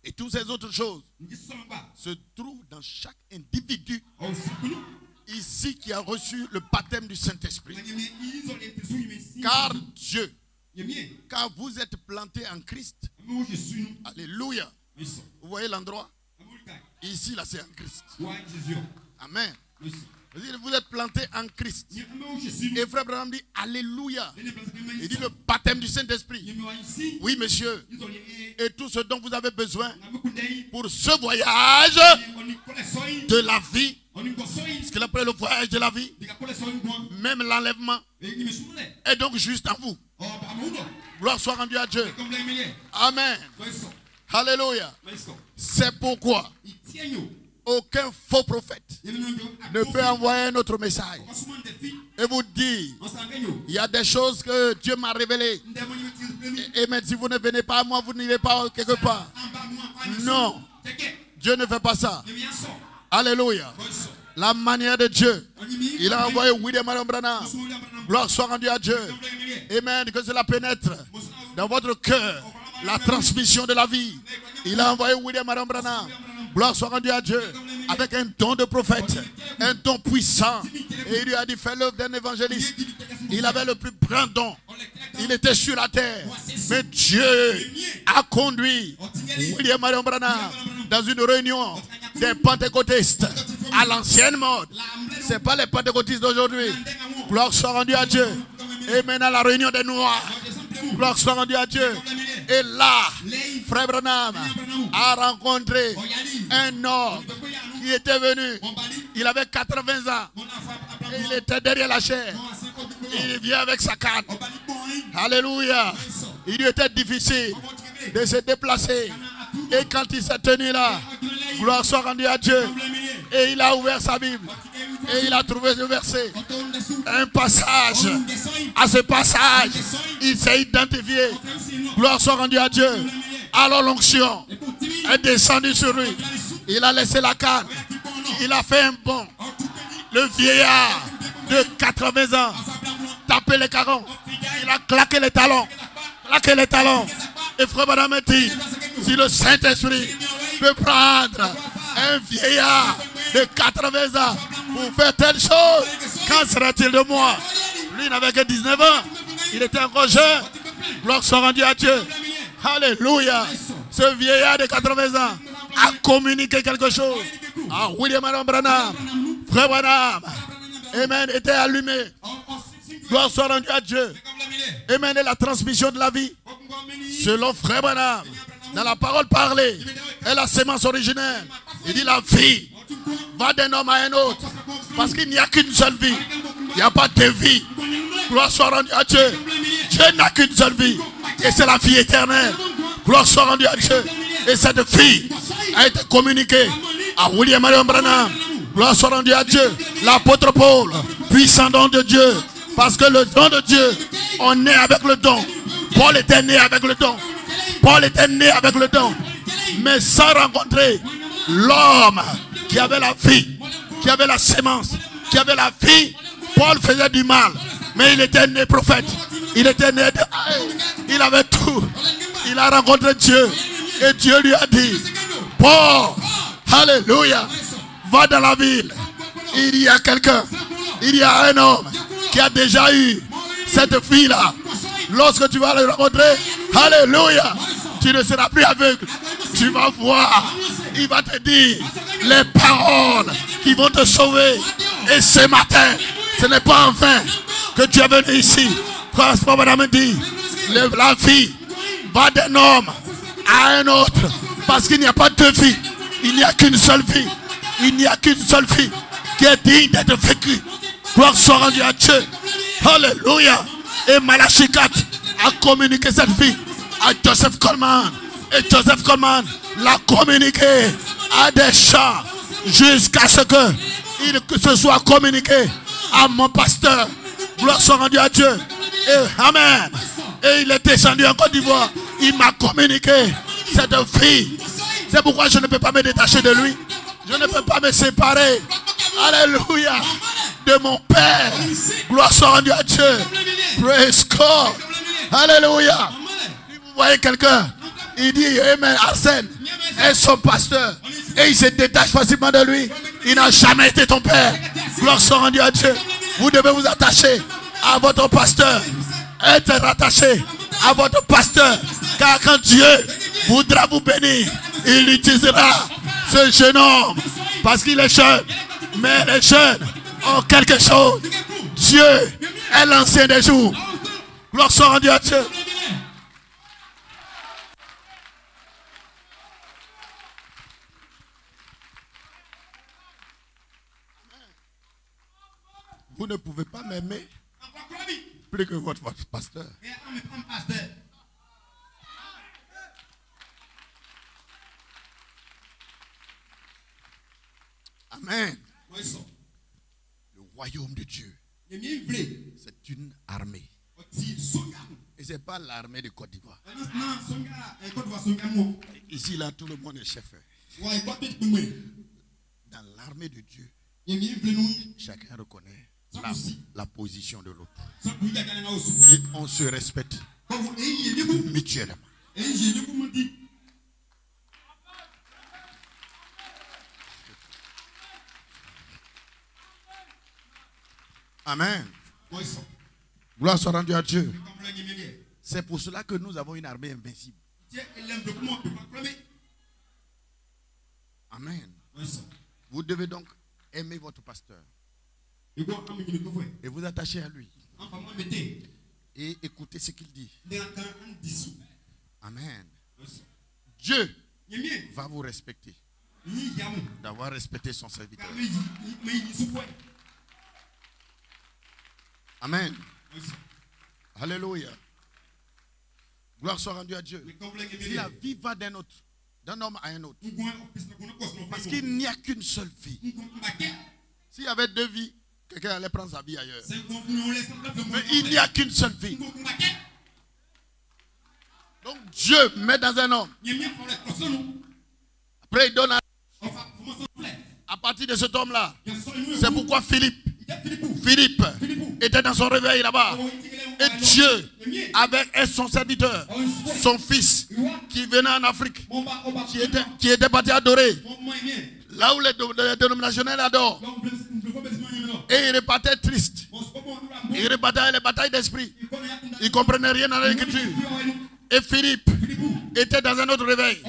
Et toutes ces autres choses se trouvent dans chaque individu ici qui a reçu le baptême du Saint-Esprit. Car Dieu, quand vous êtes planté en Christ, alléluia, vous voyez l'endroit? Ici, là, c'est en Christ. Amen. Vous êtes planté en Christ. Et frère Branham dit alléluia. Il dit le baptême du Saint-Esprit. Oui, monsieur. Et tout ce dont vous avez besoin pour ce voyage de la vie. Ce qu'il appelle le voyage de la vie. Même l'enlèvement est donc juste en vous. Gloire soit rendue à Dieu. Amen. Alléluia. C'est pourquoi aucun faux prophète ne peut envoyer un autre message et vous dire il y a des choses que Dieu m'a révélées et même si vous ne venez pas à moi, vous n'irez pas quelque part. Non, Dieu ne fait pas ça. Alléluia. La manière de Dieu, il a envoyé William Branham. Gloire soit rendue à Dieu. Amen. Que cela pénètre dans votre cœur la transmission de la vie. Il a envoyé William Branham. Gloire soit rendue à Dieu. Avec un don de prophète. Un don puissant. Et il lui a dit, fais l'œuvre d'un évangéliste. Il avait le plus grand don. Il était sur la terre. Mais Dieu a conduit William Branham dans une réunion des pentecôtistes à l'ancienne mode. Ce n'est pas les pentecôtistes d'aujourd'hui. Gloire soit rendue à Dieu. Et maintenant la réunion des Noirs. Gloire soit rendue à Dieu. Et là, frère Branham a rencontré un homme qui était venu. Il avait 80 ans. Et il était derrière la chair. Il vient avec sa canne. Alléluia. Il lui était difficile de se déplacer. Et quand il s'est tenu là, gloire soit rendue à Dieu. Et il a ouvert sa Bible. Et il a trouvé ce verset. Un passage. À ce passage, il s'est identifié. Gloire soit rendue à Dieu. Alors l'onction est descendue sur lui. Il a laissé la canne. Il a fait un bond. Le vieillard de 80 ans tapé les carons. Il a claqué les talons. Claqué les talons. Et frère Madame dit, Si le Saint-Esprit peut prendre un vieillard de 80 ans pour faire telle chose, qu'en sera-t-il de moi? Lui n'avait que 19 ans. Il était encore jeune. Gloire soit rendue à Dieu. Alléluia. Ce vieillard de 80 ans a communiqué quelque chose à William Branham. Frère Branham, Amen, était allumé. Gloire soit rendue à Dieu. Amen, et la transmission de la vie. Selon Frère Branham, dans la parole parlée, est la sémence originelle. Il dit la vie va d'un homme à un autre. Parce qu'il n'y a qu'une seule vie. Il n'y a pas deux vies. Gloire soit rendue à Dieu. Dieu n'a qu'une seule vie. Et c'est la vie éternelle. Gloire soit rendue à Dieu. Et cette vie a été communiquée à William Marion Branham. Gloire soit rendue à Dieu. L'apôtre Paul, puissant don de Dieu. Parce que le don de Dieu, on est avec le don. Paul était né avec le don. Paul était né avec le don. Mais sans rencontrer l'homme qui avait la vie, qui avait la sémence, qui avait la vie, Paul faisait du mal. Mais il était né prophète. Il était né de... Il avait tout. Il a rencontré Dieu. Et Dieu lui a dit, Paul, alléluia, va dans la ville. Il y a quelqu'un, il y a un homme qui a déjà eu cette fille-là. Lorsque tu vas le rencontrer, alléluia, tu ne seras plus aveugle. Tu vas voir, il va te dire les paroles qui vont te sauver. Et ce matin, ce n'est pas en vain que tu es venu ici. François Madame dit, la vie va d'un homme à un autre. Parce qu'il n'y a pas deux vies. Il n'y a qu'une seule vie. Il n'y a qu'une seule vie qui est digne d'être vécue. Gloire soit rendue à Dieu. Alléluia. Et Malachi 4 a communiqué cette vie à Joseph Coleman. Et Joseph Coleman l'a communiqué à des gens jusqu'à ce que ce soit communiqué à mon pasteur. Gloire soit rendue à Dieu. Et amen. Et il est descendu en Côte d'Ivoire. Il m'a communiqué cette vie. C'est pourquoi je ne peux pas me détacher de lui. Je ne peux pas me séparer. Alléluia. De mon Père. Gloire soit rendue à Dieu. Praise God. Alléluia. Si vous voyez quelqu'un, il dit Amen, Arsène est son pasteur. Et il se détache facilement de lui. Il n'a jamais été ton père. Gloire soit rendue à Dieu. Vous devez vous attacher à votre pasteur. Être rattaché à votre pasteur. Car quand Dieu voudra vous bénir, il utilisera ce jeune homme. Parce qu'il est jeune. Mais les jeunes ont quelque chose. Dieu est l'ancien des jours. Gloire soit rendue à Dieu. Vous ne pouvez pas m'aimer plus que votre pasteur. Amen. Le royaume de Dieu, c'est une armée. Et ce n'est pas l'armée de Côte d'Ivoire. Ici, là, tout le monde est chef. Dans l'armée de Dieu, chacun reconnaît la position de l'autre. Et on se respecte mutuellement. Amen. Gloire soit rendue à Dieu. C'est pour cela que nous avons une armée invincible. Amen. Vous devez donc aimer votre pasteur. Et vous attacher à lui. Et écouter ce qu'il dit. Amen. Dieu va vous respecter. D'avoir respecté son serviteur. Amen. Alléluia. Gloire soit rendue à Dieu. Si la vie va d'un homme à un autre. Parce qu'il n'y a qu'une seule vie. S'il y avait deux vies, quelqu'un allait prendre sa vie ailleurs. Mais il n'y a qu'une seule vie. Donc Dieu met dans un homme. Après il donne à partir de cet homme-là. C'est pourquoi Philippe Philippe était dans son réveil là-bas. Et Dieu, avec son serviteur, son fils, qui venait en Afrique, qui était parti adorer, là où les dénominationnels adorent. Et il repartait triste. Il repartait avec les batailles d'esprit. Il ne comprenait rien dans l'écriture. Et Philippe était dans un autre réveil.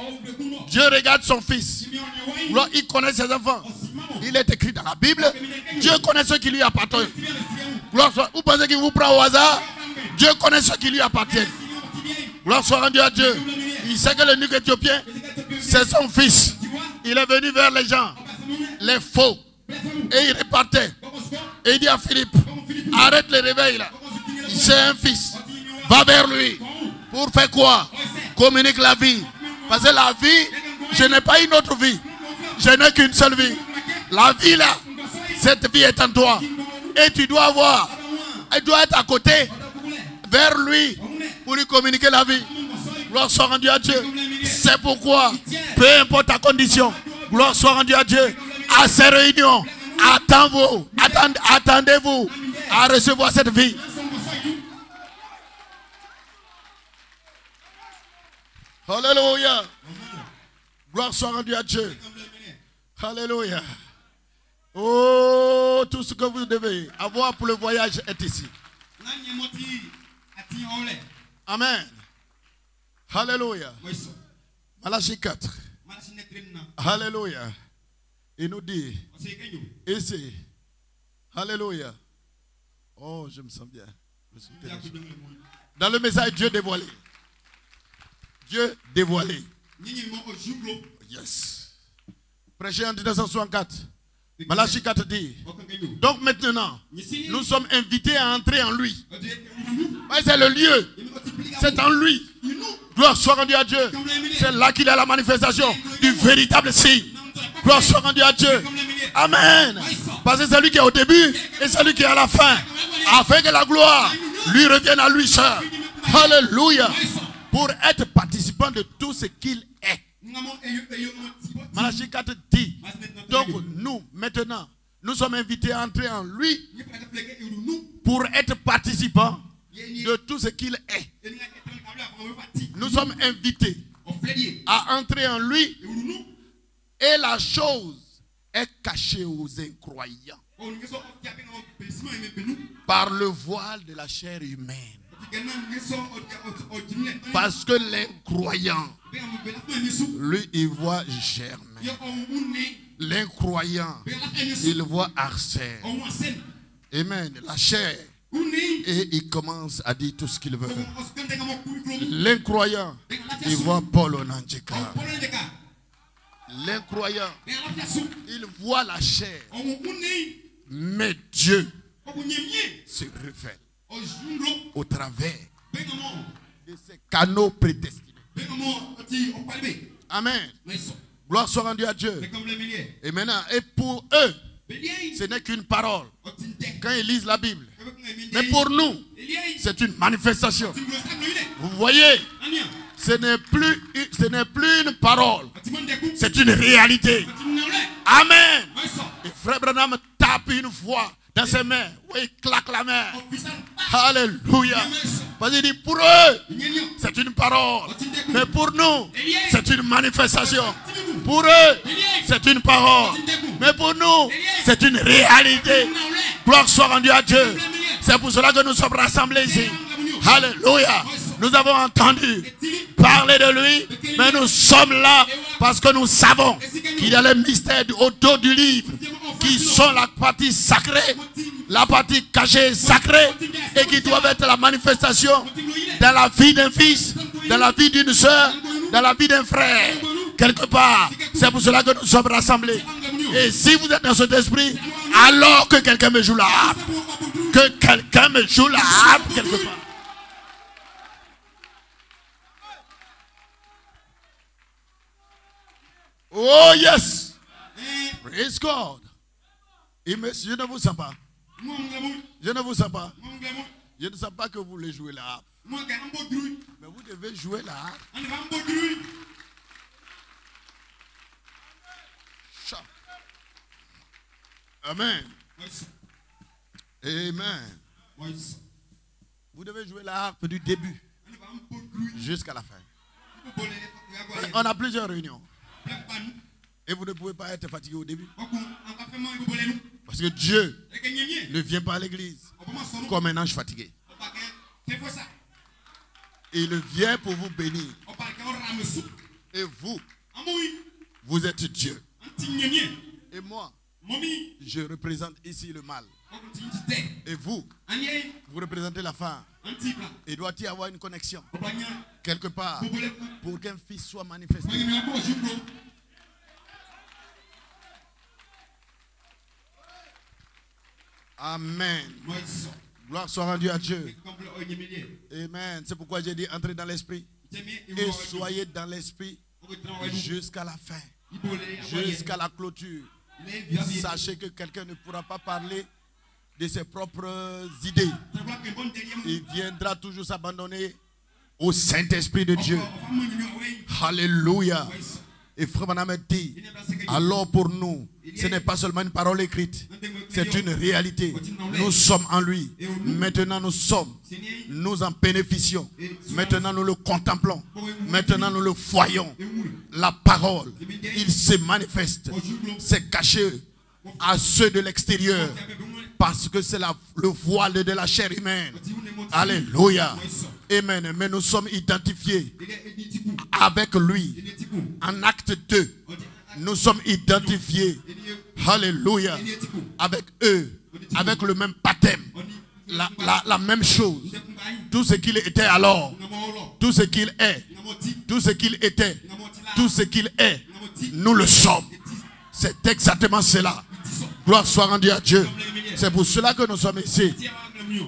Dieu regarde son fils. Il connaît ses enfants. Il est écrit dans la Bible. Dieu connaît ceux qui lui appartiennent. Vous pensez qu'il vous prend au hasard? Dieu connaît ceux qui lui appartiennent. Gloire soit rendue à Dieu. Il sait que le nuque éthiopien, c'est son fils. Il est venu vers les gens, les faux. Et il repartait. Et il dit à Philippe, arrête le réveil là. C'est un fils. Va vers lui. Pour faire quoi? Communique la vie. Parce que la vie, je n'ai pas une autre vie. Je n'ai qu'une seule vie. La vie là, cette vie est en toi. Et tu dois avoir, elle doit être à côté, vers lui, pour lui communiquer la vie. Gloire soit rendue à Dieu. C'est pourquoi, peu importe ta condition, gloire soit rendue à Dieu. À ces réunions, attendez-vous à recevoir cette vie. Alléluia. Gloire soit rendue à Dieu. Alléluia. Oh, tout ce que vous devez avoir pour le voyage est ici. Amen. Alléluia. Malachie 4. Alléluia. Il nous dit ici. Alléluia. Oh, je me sens bien. Dans le message, Dieu dévoilé. Dieu dévoilé. Yes. Prêché en 1964. Malachie 4 dit. Donc maintenant, nous sommes invités à entrer en lui. C'est le lieu. C'est en lui. Gloire soit rendue à Dieu. C'est là qu'il y a la manifestation du véritable signe. Gloire soit rendue à Dieu. Amen. Parce que c'est lui qui est au début et c'est lui qui est à la fin. Afin que la gloire lui revienne à lui seul. Alléluia. Pour être participant de tout ce qu'il est. Malachie 4 dit. Donc nous, maintenant, nous sommes invités à entrer en lui pour être participants de tout ce qu'il est. Nous sommes invités à entrer en lui et la chose est cachée aux incroyants par le voile de la chair humaine. Parce que l'incroyant, lui, il voit germer. L'incroyant, il voit Arsène. Amen. La chair. Et il commence à dire tout ce qu'il veut. L'incroyant, il voit Paul Onanjika. L'incroyant, il voit la chair. Mais Dieu se révèle au travers de ces canaux prédestinés. Amen. Gloire soit rendue à Dieu. Et maintenant, et pour eux, ce n'est qu'une parole quand ils lisent la Bible. Mais pour nous, c'est une manifestation. Vous voyez, ce n'est plus une parole, c'est une réalité. Amen. Et Frère Branham tape une fois dans ses mains. Oui, il claque la main. Alléluia. Parce qu'il dit pour eux, c'est une parole. Mais pour nous, c'est une manifestation. Pour eux, c'est une parole. Mais pour nous, c'est une réalité. Gloire soit rendue à Dieu. C'est pour cela que nous sommes rassemblés ici. Alléluia. Nous avons entendu parler de lui, mais nous sommes là parce que nous savons qu'il y a les mystères autour du livre qui sont la partie sacrée, la partie cachée sacrée et qui doivent être la manifestation dans la vie d'un fils, dans la vie d'une soeur, dans la vie d'un frère. Quelque part, c'est pour cela que nous sommes rassemblés. Et si vous êtes dans cet esprit, alors que quelqu'un me joue la harpe, que quelqu'un me joue la harpe quelque part. Oh yes! Praise God! Je ne vous sens pas. Je ne vous sens pas. Je ne sens pas que vous voulez jouer la harpe. Mais vous devez jouer la harpe. Amen. Amen. Vous devez jouer la harpe du début jusqu'à la fin. On a plusieurs réunions. Et vous ne pouvez pas être fatigué au début. Parce que Dieu ne vient pas à l'église comme un ange fatigué. Il vient pour vous bénir. Et vous, vous êtes Dieu. Et moi, je représente ici le mal. Et vous, vous représentez la femme. Il doit y avoir une connexion quelque part pour qu'un fils soit manifesté. Amen. Gloire soit rendue à Dieu. Amen. C'est pourquoi j'ai dit entrez dans l'esprit. Et soyez dans l'esprit jusqu'à la fin. Jusqu'à la clôture. Sachez que quelqu'un ne pourra pas parler de ses propres idées. Il viendra toujours s'abandonner au Saint-Esprit de Dieu. Alléluia. Et Frère Branham dit, alors pour nous, ce n'est pas seulement une parole écrite, c'est une réalité. Nous sommes en lui. Maintenant nous en bénéficions. Maintenant nous le contemplons. Maintenant nous le voyons. La parole, il se manifeste. C'est caché à ceux de l'extérieur. Parce que c'est le voile de la chair humaine. Alléluia. Amen. Mais nous sommes identifiés avec lui. En acte 2, nous sommes identifiés. Alléluia. Avec eux. Avec le même baptême. La même chose. Tout ce qu'il était alors. Tout ce qu'il est. Tout ce qu'il était. Tout ce qu'il est. Nous le sommes. C'est exactement cela. Gloire soit rendue à Dieu. C'est pour cela que nous sommes ici.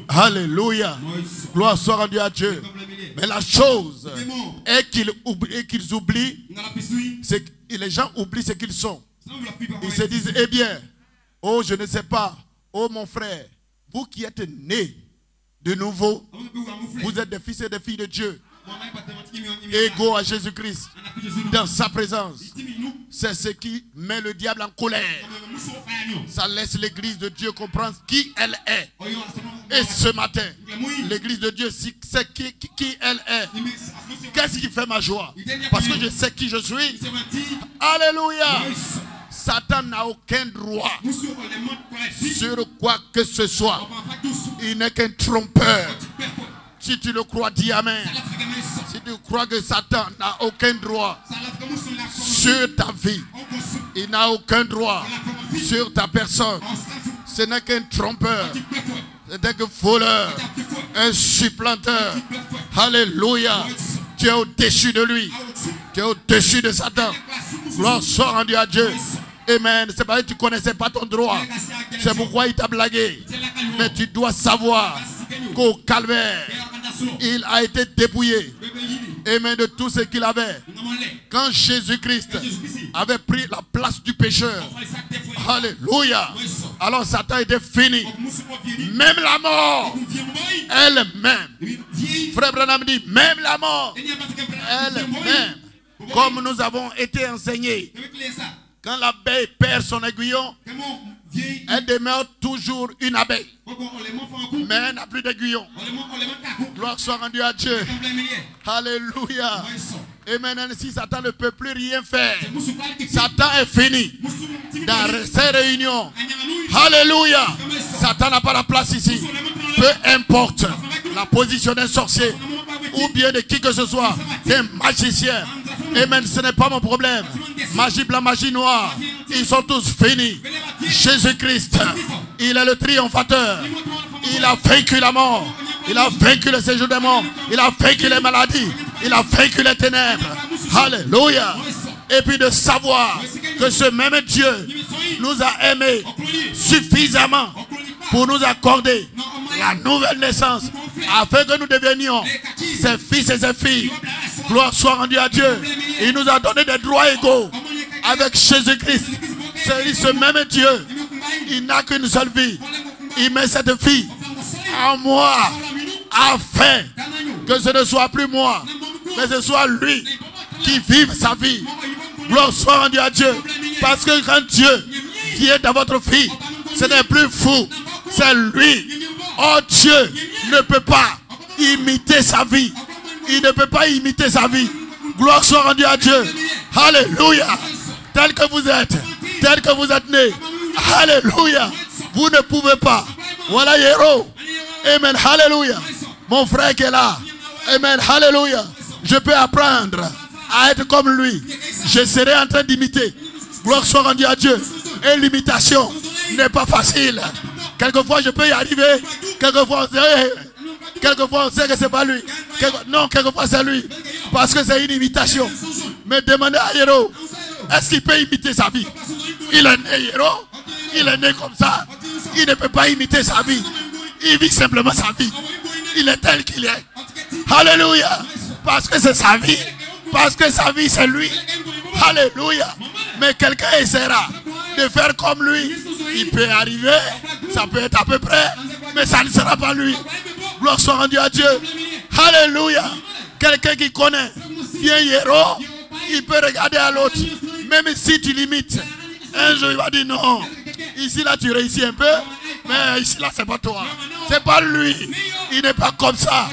Alléluia. Gloire soit rendue à Dieu. Mais la chose est qu'ils oublient, c'est que les gens oublient ce qu'ils sont. Ils se disent, eh bien, oh je ne sais pas, oh mon frère, vous qui êtes nés de nouveau, vous êtes des fils et des filles de Dieu, égaux à Jésus-Christ, dans sa présence. C'est ce qui met le diable en colère. Ça laisse l'église de Dieu comprendre qui elle est. Et ce matin, l'église de Dieu sait qui elle est. Qu'est-ce qui fait ma joie? Parce que je sais qui je suis. Alléluia. Satan n'a aucun droit sur quoi que ce soit. Il n'est qu'un trompeur. Si tu le crois, dis Amen. Si tu crois que Satan n'a aucun droit sur ta vie, il n'a aucun droit sur ta personne. Ce n'est qu'un trompeur. C'est un voleur, un supplanteur. Alléluia. Tu es au-dessus de lui. Tu es au-dessus de Satan. Gloire soit rendue à Dieu. Amen. C'est parce que tu ne connaissais pas ton droit. C'est pourquoi il t'a blagué. Mais tu dois savoir qu'au calvaire, il a été dépouillé. Amen, de tout ce qu'il avait. Quand Jésus-Christ avait pris la place du pécheur. Alléluia. Alors Satan était fini. Même la mort, elle-même. Frère Branham dit, même la mort, elle-même. Comme nous avons été enseignés. Quand l'abeille perd son aiguillon, elle demeure toujours une abeille. Mais elle n'a plus d'aiguillon. Gloire soit rendue à Dieu. Alléluia. Et maintenant, si Satan ne peut plus rien faire, Satan est fini. Dans ces réunions, alléluia, Satan n'a pas la place ici. Peu importe la position d'un sorcier ou bien de qui que ce soit, d'un magicien. Amen, ce n'est pas mon problème. Magie blanc, magie noire, ils sont tous finis. Jésus-Christ, il est le triomphateur. Il a vaincu la mort. Il a vaincu le séjour des morts. Il a vaincu les maladies. Il a vaincu les ténèbres. Alléluia. Et puis de savoir que ce même Dieu nous a aimés suffisamment pour nous accorder la nouvelle naissance afin que nous devenions ses fils et ses filles. Gloire soit rendue à Dieu. Il nous a donné des droits égaux avec Jésus-Christ. C'est ce même Dieu. Il n'a qu'une seule vie. Il met cette fille en moi afin que ce ne soit plus moi, mais ce soit lui qui vive sa vie. Gloire soit rendue à Dieu. Parce que quand Dieu vient dans votre vie, ce n'est plus vous, c'est lui. Oh, Dieu ne peut pas imiter sa vie. Il ne peut pas imiter sa vie. Gloire soit rendue à Dieu. Alléluia. Tel que vous êtes né. Alléluia. Vous ne pouvez pas. Voilà héros. Amen. Alléluia. Mon frère qui est là. Amen. Alléluia. Je peux apprendre à être comme lui. Je serai en train d'imiter. Gloire soit rendue à Dieu. Et l'imitation n'est pas facile. Quelquefois je peux y arriver. Quelquefois on sait que c'est pas lui. Quelquefois c'est lui. Parce que c'est une imitation. Mais demandez à Héros, est-ce qu'il peut imiter sa vie? Il est né Héros. Il est né comme ça. Il ne peut pas imiter sa vie. Il vit simplement sa vie. Il est tel qu'il est. Alléluia. Parce que c'est sa vie. Parce que sa vie c'est lui. Alléluia. Mais quelqu'un essaiera de faire comme lui. Il peut arriver. Ça peut être à peu près. Mais ça ne sera pas lui. Gloire soit rendue à Dieu. Alléluia. Quelqu'un qui connaît bien Héros, il peut regarder à l'autre. Même si tu limites. Un jour il va dire non. Ici là tu réussis un peu. Mais ici là c'est pas toi. C'est pas lui. Il n'est pas comme ça.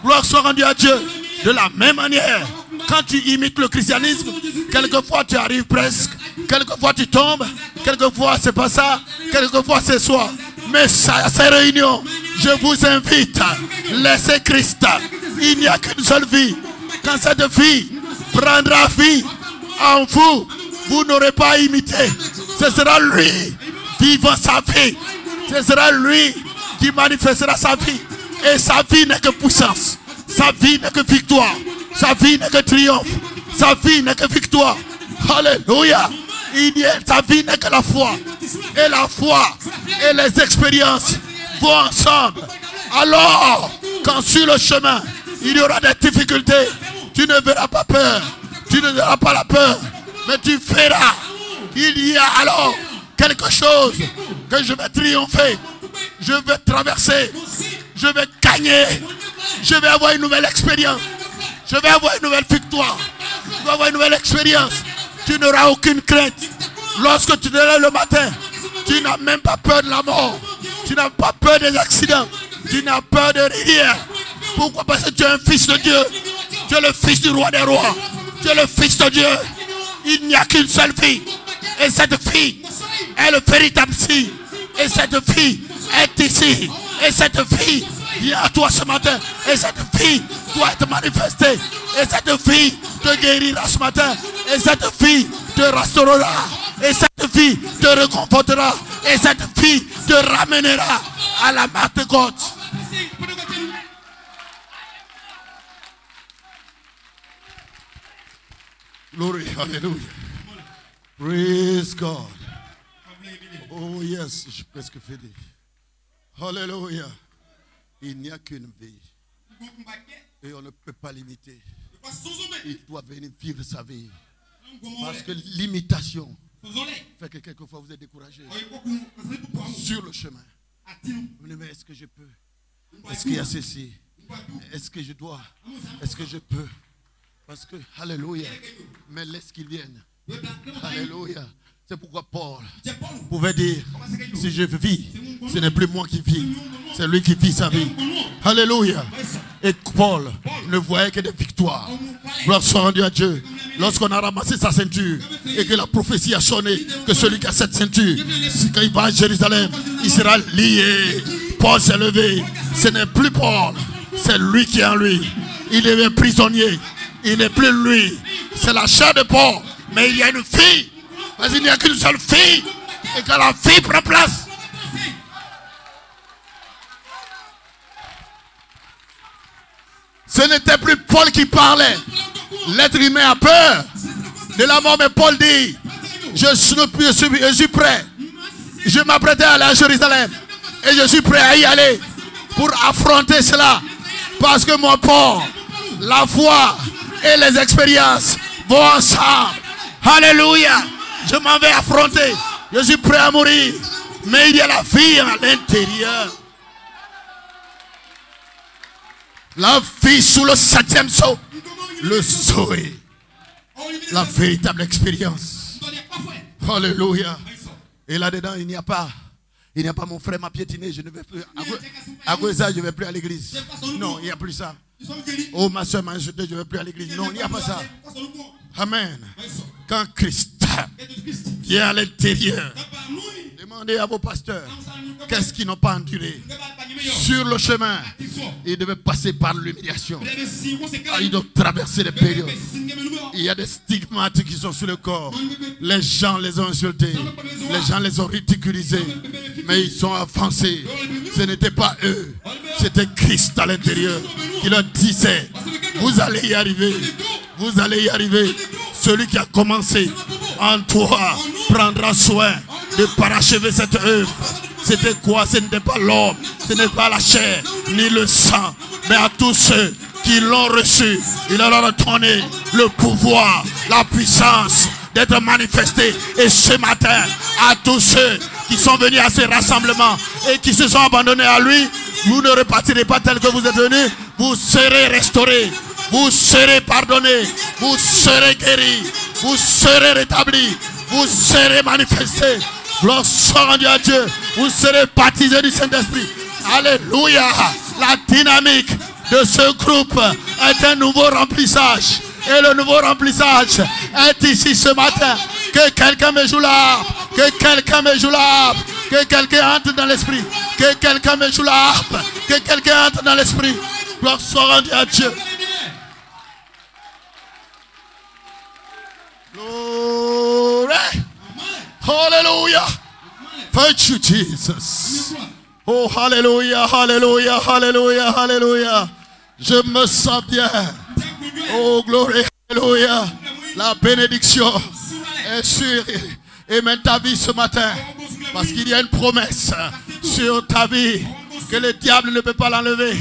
Gloire soit rendue à Dieu. De la même manière, quand tu imites le christianisme, quelquefois tu arrives presque. Quelquefois tu tombes. Quelquefois c'est pas ça. Quelquefois c'est soi. Mais à ces réunions, je vous invite, laissez Christ. Il n'y a qu'une seule vie. Quand cette vie prendra vie en vous, vous n'aurez pas à imiter. Ce sera lui vivant sa vie. Ce sera lui qui manifestera sa vie. Et sa vie n'est que puissance. Sa vie n'est que victoire. Sa vie n'est que triomphe. Sa vie n'est que victoire. Alléluia. Sa vie n'est que la foi. Et la foi et les expériences vont ensemble. Alors, quand sur le chemin, il y aura des difficultés, tu ne verras pas peur. Tu ne verras pas la peur. Mais tu verras qu'il y a alors quelque chose que je vais triompher. Je vais traverser. Je vais gagner. Je vais avoir une nouvelle expérience. Je vais avoir une nouvelle victoire. Je vais avoir une nouvelle expérience. Tu n'auras aucune crainte. Lorsque tu te lèves le matin, tu n'as même pas peur de la mort. Tu n'as pas peur des accidents. Tu n'as peur de rien. Pourquoi? Parce que tu es un fils de Dieu. Tu es le fils du roi des rois. Tu es le fils de Dieu. Il n'y a qu'une seule fille. Et cette fille est le véritable signe. Et cette fille est ici. Et cette fille vient à toi ce matin. Et cette fille doit être manifestée. Et cette fille te guérira ce matin. Et cette fille te restaurera. Et cette fille te réconfortera. Et cette fille te ramènera à la main de God. Glory, hallelujah. Praise God. Oh yes, j'ai presque fini. Hallelujah. Il n'y a qu'une vie. Et on ne peut pas l'imiter. Il doit venir vivre sa vie. Parce que l'imitation fait que quelquefois vous êtes découragé sur le chemin. Vous dites, mais est-ce que je peux? Est-ce qu'il y a ceci? Est-ce que je dois? Est-ce que je peux? Parce que, alléluia, mais laisse qu'il vienne. Alléluia. C'est pourquoi Paul pouvait dire, si je vis, ce n'est plus moi qui vis, c'est lui qui vit sa vie. Alléluia. Et Paul ne voyait que des victoires. Gloire soit rendue à Dieu. Lorsqu'on a ramassé sa ceinture et que la prophétie a sonné, que celui qui a cette ceinture, quand il va à Jérusalem, il sera lié. Paul s'est levé. Ce n'est plus Paul, c'est lui qui est en lui. Il est prisonnier. Il n'est plus lui. C'est la chair de Paul. Mais il y a une fille. Parce qu'il n'y a qu'une seule fille. Et quand la fille prend place. Ce n'était plus Paul qui parlait. L'être humain a peur de la mort. Mais Paul dit, je suis prêt. Je m'apprêtais à aller à Jérusalem. Et je suis prêt à y aller pour affronter cela. Parce que mon Paul, la foi et les expériences vont ensemble. Alléluia. Je m'en vais affronter. Je suis prêt à mourir. Mais il y a la vie à l'intérieur. La vie sous le 7e sceau. Le Zoé. La véritable expérience. Alléluia. Et là-dedans, il n'y a pas Il n'y a pas mon frère m'a piétiné, je ne vais plus. À cause de ça, je ne vais plus à l'église. Non, il n'y a plus ça. Oh, ma soeur m'a insulté, je ne vais plus à l'église. Non, il n'y a pas ça. Amen. Quand Christ vient à l'intérieur, demandez à vos pasteurs qu'est-ce qu'ils n'ont pas enduré. Sur le chemin, ils devaient passer par l'humiliation. Ils doivent traverser les périodes. Il y a des stigmates qui sont sur le corps. Les gens les ont insultés. Les gens les ont ridiculisés. Mais ils sont avancés. Ce n'était pas eux. C'était Christ à l'intérieur qui leur disait, vous allez y arriver. Vous allez y arriver. Celui qui a commencé en toi prendra soin de parachever cette œuvre. C'était quoi? Ce n'était pas l'homme, ce n'est pas la chair, ni le sang, mais à tous ceux qui l'ont reçu, il leur a donné le pouvoir, la puissance d'être manifestés. Et ce matin, à tous ceux qui sont venus à ces rassemblements et qui se sont abandonnés à lui, vous ne repartirez pas tel que vous êtes venus, vous serez restaurés, vous serez pardonnés, vous serez guéris, vous serez rétablis, vous serez manifestés. Gloire soit rendue à Dieu. Vous serez baptisés du Saint-Esprit. Alléluia. La dynamique de ce groupe est un nouveau remplissage. Et le nouveau remplissage est ici ce matin. Que quelqu'un me joue l'harpe. Que quelqu'un me joue l'harpe. Que quelqu'un entre dans l'esprit. Que quelqu'un me joue l'harpe. Que quelqu'un entre dans l'esprit. Gloire soit rendue à Dieu. Glory. Hallelujah. Thank you, Jesus. Oh, hallelujah, hallelujah, hallelujah, hallelujah. Je me sens bien. Oh, glory, hallelujah. La bénédiction est sur et mène ta vie ce matin. Parce qu'il y a une promesse sur ta vie que le diable ne peut pas l'enlever.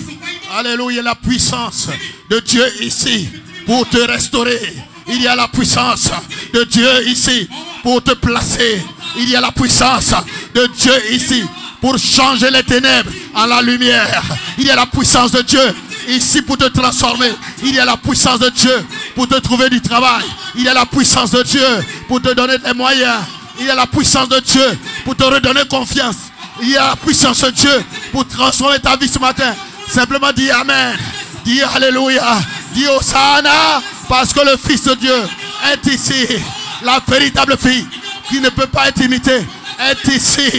Alléluia, la puissance de Dieu ici pour te restaurer. Il y a la puissance de Dieu ici pour te placer. Il y a la puissance de Dieu ici pour changer les ténèbres en la lumière. Il y a la puissance de Dieu ici pour te transformer. Il y a la puissance de Dieu pour te trouver du travail. Il y a la puissance de Dieu pour te donner des moyens. Il y a la puissance de Dieu pour te redonner confiance. Il y a la puissance de Dieu pour transformer ta vie ce matin. Simplement dis Amen. Dis Alléluia. Dis Hosanna. Parce que le Fils de Dieu est ici. La véritable fille qui ne peut pas être imitée est ici.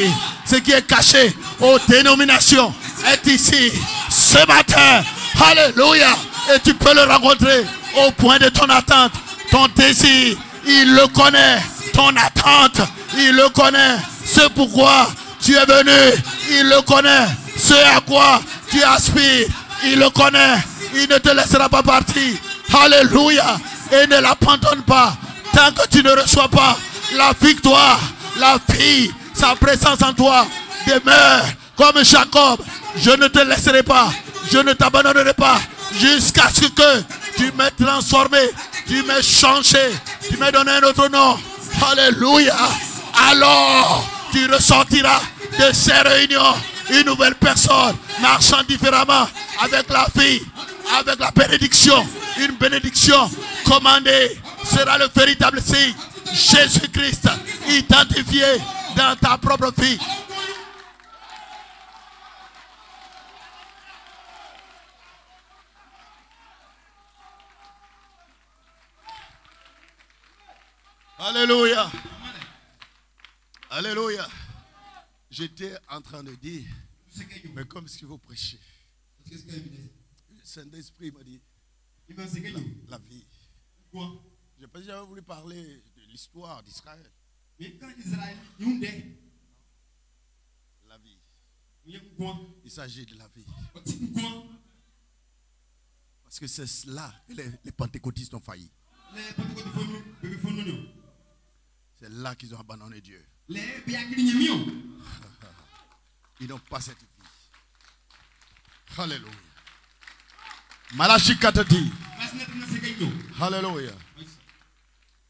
Ce qui est caché aux dénominations est ici. Ce matin. Alléluia. Et tu peux le rencontrer au point de ton attente. Ton désir, il le connaît. Ton attente, il le connaît. C'est pourquoi tu es venu. Il le connaît. Ce à quoi tu aspires, il le connaît. Il ne te laissera pas partir. Alléluia. Et ne l'abandonne pas. Tant que tu ne reçois pas la victoire, la vie, sa présence en toi demeure comme Jacob. Je ne te laisserai pas. Je ne t'abandonnerai pas. Jusqu'à ce que tu m'aies transformé. Tu m'aies changé. Tu m'aies donné un autre nom. Alléluia. Alors tu ressortiras de ces réunions une nouvelle personne, marchant différemment avec la vie, avec la bénédiction. Une bénédiction commandée sera le véritable signe. Jésus-Christ identifié dans ta propre vie. Alléluia. Alléluia. J'étais en train de dire, mais comme ce que vous prêchez, le Saint-Esprit m'a dit, la vie. Je pense que j'avais voulu parler de l'histoire d'Israël. La vie. Il s'agit de la vie. Parce que c'est là que les pentecôtistes ont failli. C'est là qu'ils ont abandonné Dieu. Ils n'ont pas cette vie. Alléluia. Malachie 4 dit. Alléluia.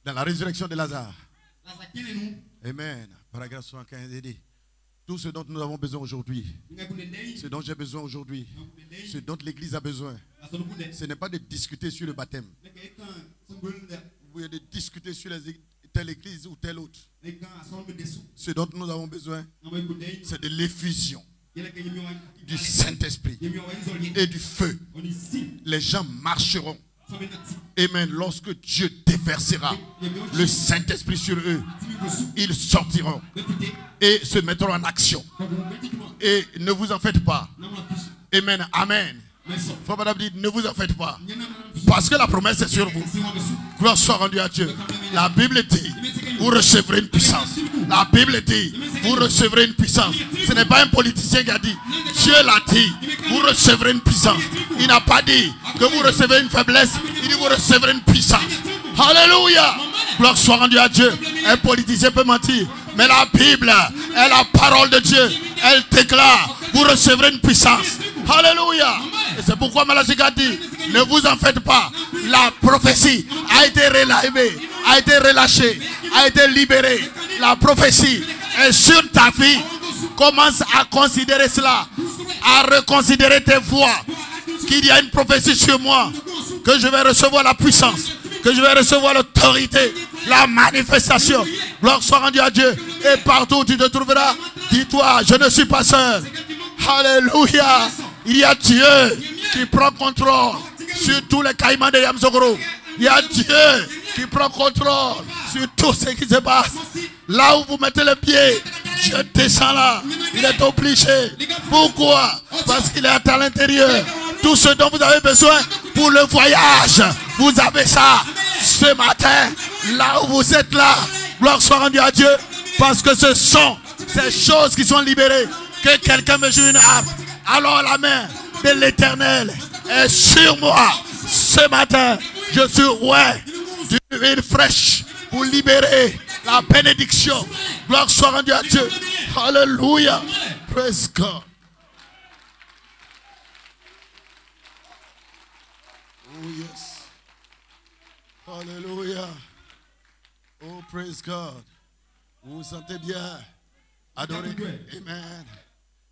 Dans la résurrection de Lazare. Amen. Paragraphe 75 dit. Tout ce dont nous avons besoin aujourd'hui, ce dont j'ai besoin aujourd'hui, ce dont l'Église a besoin, ce n'est pas de discuter sur le baptême. Vous pouvez de discuter sur les telle église ou telle autre. Ce dont nous avons besoin, c'est de l'effusion du Saint-Esprit et du feu. Les gens marcheront. Amen. Lorsque Dieu déversera le Saint-Esprit sur eux, ils sortiront et se mettront en action. Et ne vous en faites pas. Amen. Amen. Frère Madame dit, ne vous en faites pas. Parce que la promesse est sur vous. Gloire soit rendue à Dieu. La Bible dit, vous recevrez une puissance. La Bible dit, vous recevrez une puissance. Ce n'est pas un politicien qui a dit, Dieu l'a dit, vous recevrez une puissance. Il n'a pas dit que vous recevez une faiblesse, il dit vous recevrez une puissance. Alléluia. Gloire soit rendue à Dieu. Un politicien peut mentir, mais la Bible est la parole de Dieu. Elle déclare, vous recevrez une puissance. Alléluia. Et c'est pourquoi Malachie a dit, ne vous en faites pas. La prophétie a été relâchée, a été libérée. La prophétie est sur ta vie. Commence à considérer cela, à reconsidérer tes voix. Qu'il y a une prophétie sur moi, que je vais recevoir la puissance, que je vais recevoir l'autorité, la manifestation. Gloire soit rendue à Dieu. Et partout où tu te trouveras, dis-toi, je ne suis pas seul. Alléluia. Il y a Dieu qui prend contrôle sur tous les caïmans de Yamoussoukro. Il y a Dieu qui prend contrôle sur tout ce qui se passe. Là où vous mettez le pied, Dieu descend là. Il est obligé. Pourquoi? Parce qu'il est à l'intérieur. Tout ce dont vous avez besoin pour le voyage, vous avez ça ce matin. Là où vous êtes là, gloire soit rendue à Dieu. Parce que ce sont ces choses qui sont libérées. Que quelqu'un me joue une harpe. Alors la main de l'Éternel est sur moi. Ce matin, je suis roi d'une huile fraîche pour libérer la bénédiction. Gloire soit rendue à Dieu. Alléluia. Praise God. Oh yes. Alléluia. Oh praise God. Vous vous sentez bien. Adorez. Amen.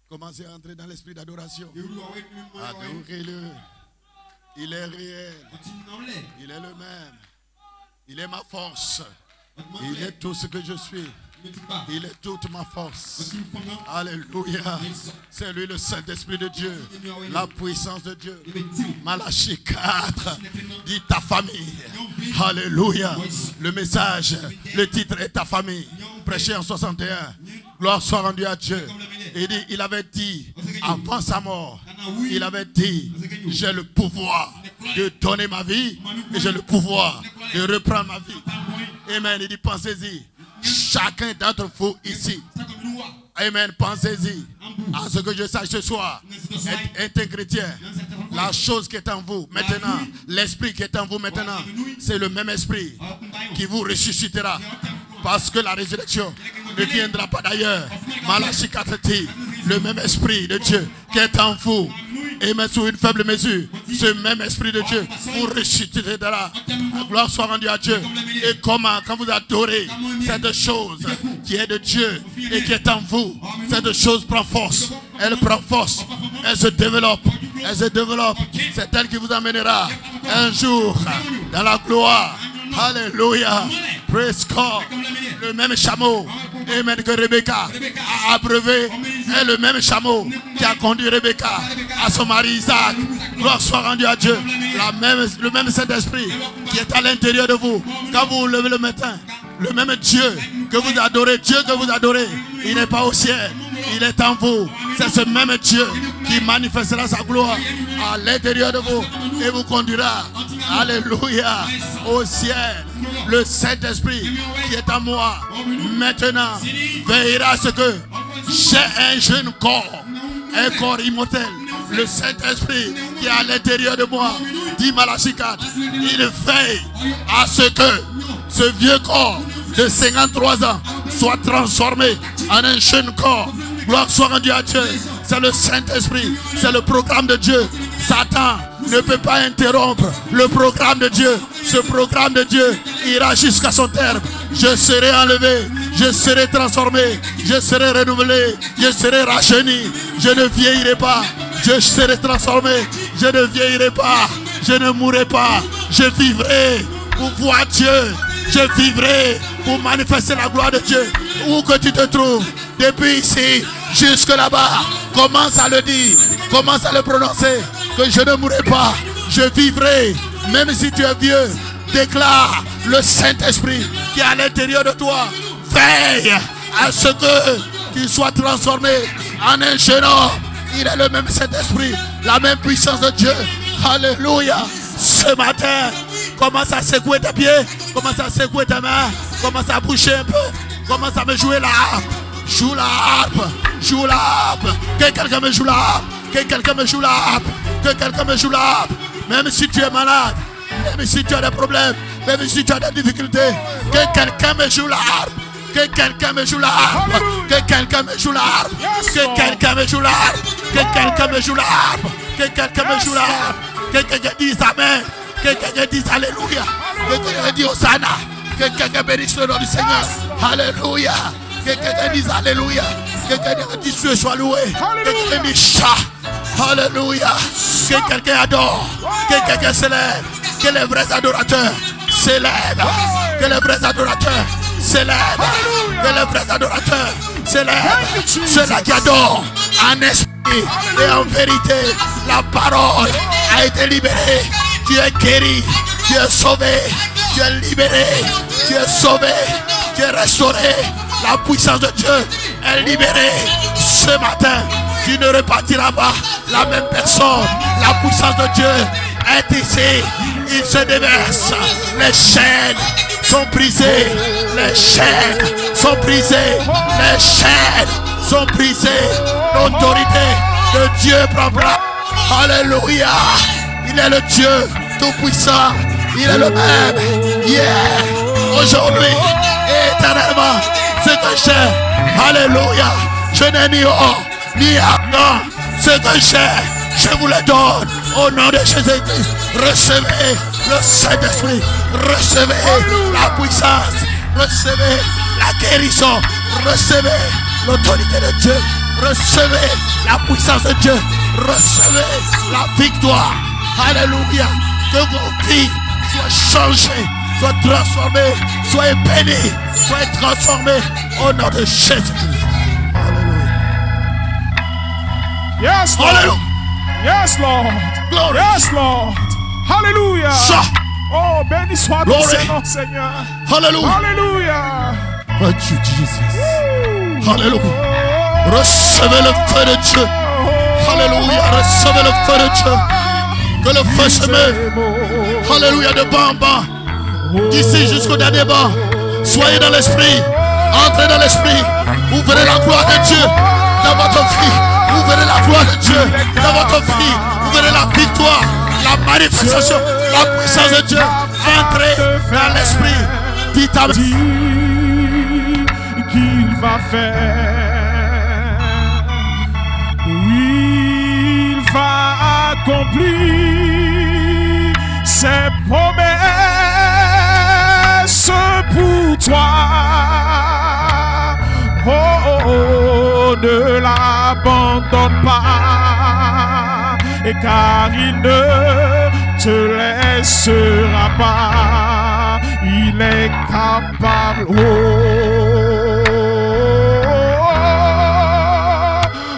Commencez à entrer dans l'esprit d'adoration. Adorez-le. Il est réel. Il est le même. Il est ma force. Il est tout ce que je suis. Il est toute ma force. Alléluia. C'est lui le Saint-Esprit de Dieu. La puissance de Dieu. Malachie 4. Dit ta famille. Alléluia. Le message, le titre est ta famille. Prêché en 61. Gloire soit rendue à Dieu. Il avait dit, avant sa mort, il avait dit, j'ai le pouvoir de donner ma vie et j'ai le pouvoir de reprendre ma vie. Amen. Il dit, pensez-y. Chacun d'entre vous ici. Amen. Pensez-y à ce que je sache ce soir. Être un chrétien. La chose qui est en vous maintenant, l'esprit qui est en vous maintenant, c'est le même esprit qui vous ressuscitera. Parce que la résurrection ne viendra pas d'ailleurs. Malachie 4 dit, le même esprit de Dieu qui est en vous, et même sous une faible mesure, ce même esprit de Dieu vous ressuscitera. La gloire soit rendue à Dieu. Et comment, quand vous adorez cette chose qui est de Dieu et qui est en vous, cette chose prend force. Elle prend force. Elle se développe. Elle se développe. C'est elle qui vous amènera un jour dans la gloire. Alléluia. Praise God. Le même chameau, amen, que Rebecca a abreuvé est le même chameau qui a conduit Rebecca à son mari Isaac. Gloire soit rendue à Dieu. Le même Saint-Esprit qui est à l'intérieur de vous. Quand vous vous levez le matin, le même Dieu que vous adorez, Dieu que vous adorez, il n'est pas au ciel, il est en vous. C'est ce même Dieu qui manifestera sa gloire à l'intérieur de vous et vous conduira, alléluia, au ciel. Le Saint-Esprit qui est en moi maintenant veillera à ce que j'ai un jeune corps, un corps immortel. Le Saint-Esprit qui est à l'intérieur de moi, dit Malachie 4, il veille à ce que ce vieux corps de 53 ans soit transformé en un jeune corps. Gloire soit rendue à Dieu. C'est le Saint-Esprit, c'est le programme de Dieu. Satan ne peut pas interrompre le programme de Dieu. Ce programme de Dieu ira jusqu'à son terme. Je serai enlevé, je serai transformé, je serai renouvelé, je serai rajeuni. Je ne vieillirai pas, je serai transformé, je ne vieillirai pas, je ne mourrai pas, je vivrai pour voir Dieu Je vivrai pour manifester la gloire de Dieu. Où que tu te trouves, depuis ici jusque là-bas, commence à le dire, commence à le prononcer, que je ne mourrai pas, je vivrai, même si tu es vieux. Déclare le Saint-Esprit qui est à l'intérieur de toi. Veille à ce que tu sois transformé en un jeune homme. Il est le même Saint-Esprit, la même puissance de Dieu. Alléluia. Ce matin, commence à secouer tes pieds, commence à secouer tes mains, commence à bouger un peu, commence à me jouer la harpe. Joue la harpe, joue la harpe. Que quelqu'un me joue la harpe, que quelqu'un me joue la harpe, que quelqu'un me joue la harpe. Même si tu es malade, même si tu as des problèmes, même si tu as des difficultés, que quelqu'un me joue la harpe. Que quelqu'un me joue la harpe. Que quelqu'un me joue la harpe. Que quelqu'un me joue la harpe. Que quelqu'un me joue la harpe. Que quelqu'un me joue la harpe. Que quelqu'un dise Amen. Que quelqu'un dise Alléluia. Que quelqu'un dise Hosanna. Que quelqu'un bénisse le nom du Seigneur. Alléluia. Que quelqu'un dise Alléluia. Que quelqu'un dise Dieu soit loué. Que quelqu'un dise Chat. Alléluia. Que quelqu'un adore. Que quelqu'un s'élève. Que les vrais adorateurs s'élèvent. Que les vrais adorateurs s'élèvent. Que les vrais adorateurs s'élèvent. Ceux-là qui adorent en esprit et en vérité. La parole a été libérée. Tu es guéri. Tu es sauvé. Tu es libéré. Tu es sauvé. Tu es restauré. La puissance de Dieu est libérée. Ce matin, tu ne repartiras pas la même personne. La puissance de Dieu est ici. Il se déverse. Les chaînes sont brisées. Les chaînes sont brisées. Les chaînes sont brisées. L'autorité de Dieu prend place. Alléluia. Il est le Dieu tout-puissant. Il est le même hier, aujourd'hui et éternellement. Ce que j'ai, alléluia, je n'ai ni or ni argent. Ce que j'ai, je vous le donne au nom de Jésus-Christ. Recevez le Saint-Esprit, recevez la puissance, recevez la guérison, recevez l'autorité de Dieu, recevez la puissance de Dieu, recevez la victoire. Alléluia, que vos vies soient changées, soient transformées, soyez bénis, soyez transformés au nom de Jésus-Christ. Alléluia. Yes, Lord. Alléluia. Yes, Lord. Glory. Yes, Lord. Hallelujah. Ça. Oh, béni soit ton Glory. nom, Seigneur. Alléluia. Alléluia. Thank you, Jesus. Alléluia. Recevez le feu de Dieu. Alléluia. Recevez le feu de Dieu. Que le feu se mette. Alléluia. De bas en bas. D'ici jusqu'au dernier bas. Soyez dans l'esprit. Entrez dans l'esprit. Vous verrez la gloire de Dieu dans votre vie. Vous verrez la gloire de Dieu dans votre vie. Vous verrez la victoire, la manifestation, la puissance de Dieu. Entrez dans l'esprit. Dites à qu'il va faire. Oui, il va accomplir ses promesses pour toi. Oh, oh, oh, ne l'abandonne pas, et car il ne te laissera pas. Il est capable. Oh, oh,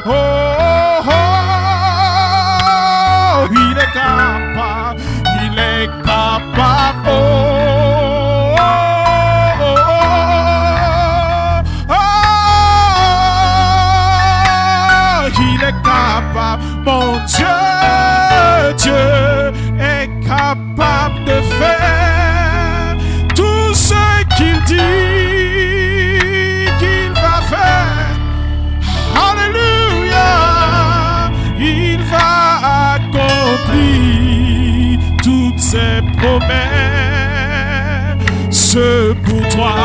oh, oh, oh, il est capable. Il est capable. Oh, oh, oh, oh, oh, il est capable. Mon Dieu, Dieu est capable de faire tout ce qu'il dit qu'il va faire. Alléluia. Il va accomplir toutes ses promesses pour toi.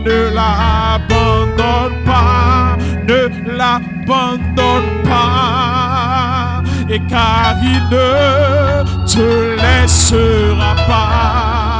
Ne l'abandonne pas, ne l'abandonne pas, et car il ne te laissera pas.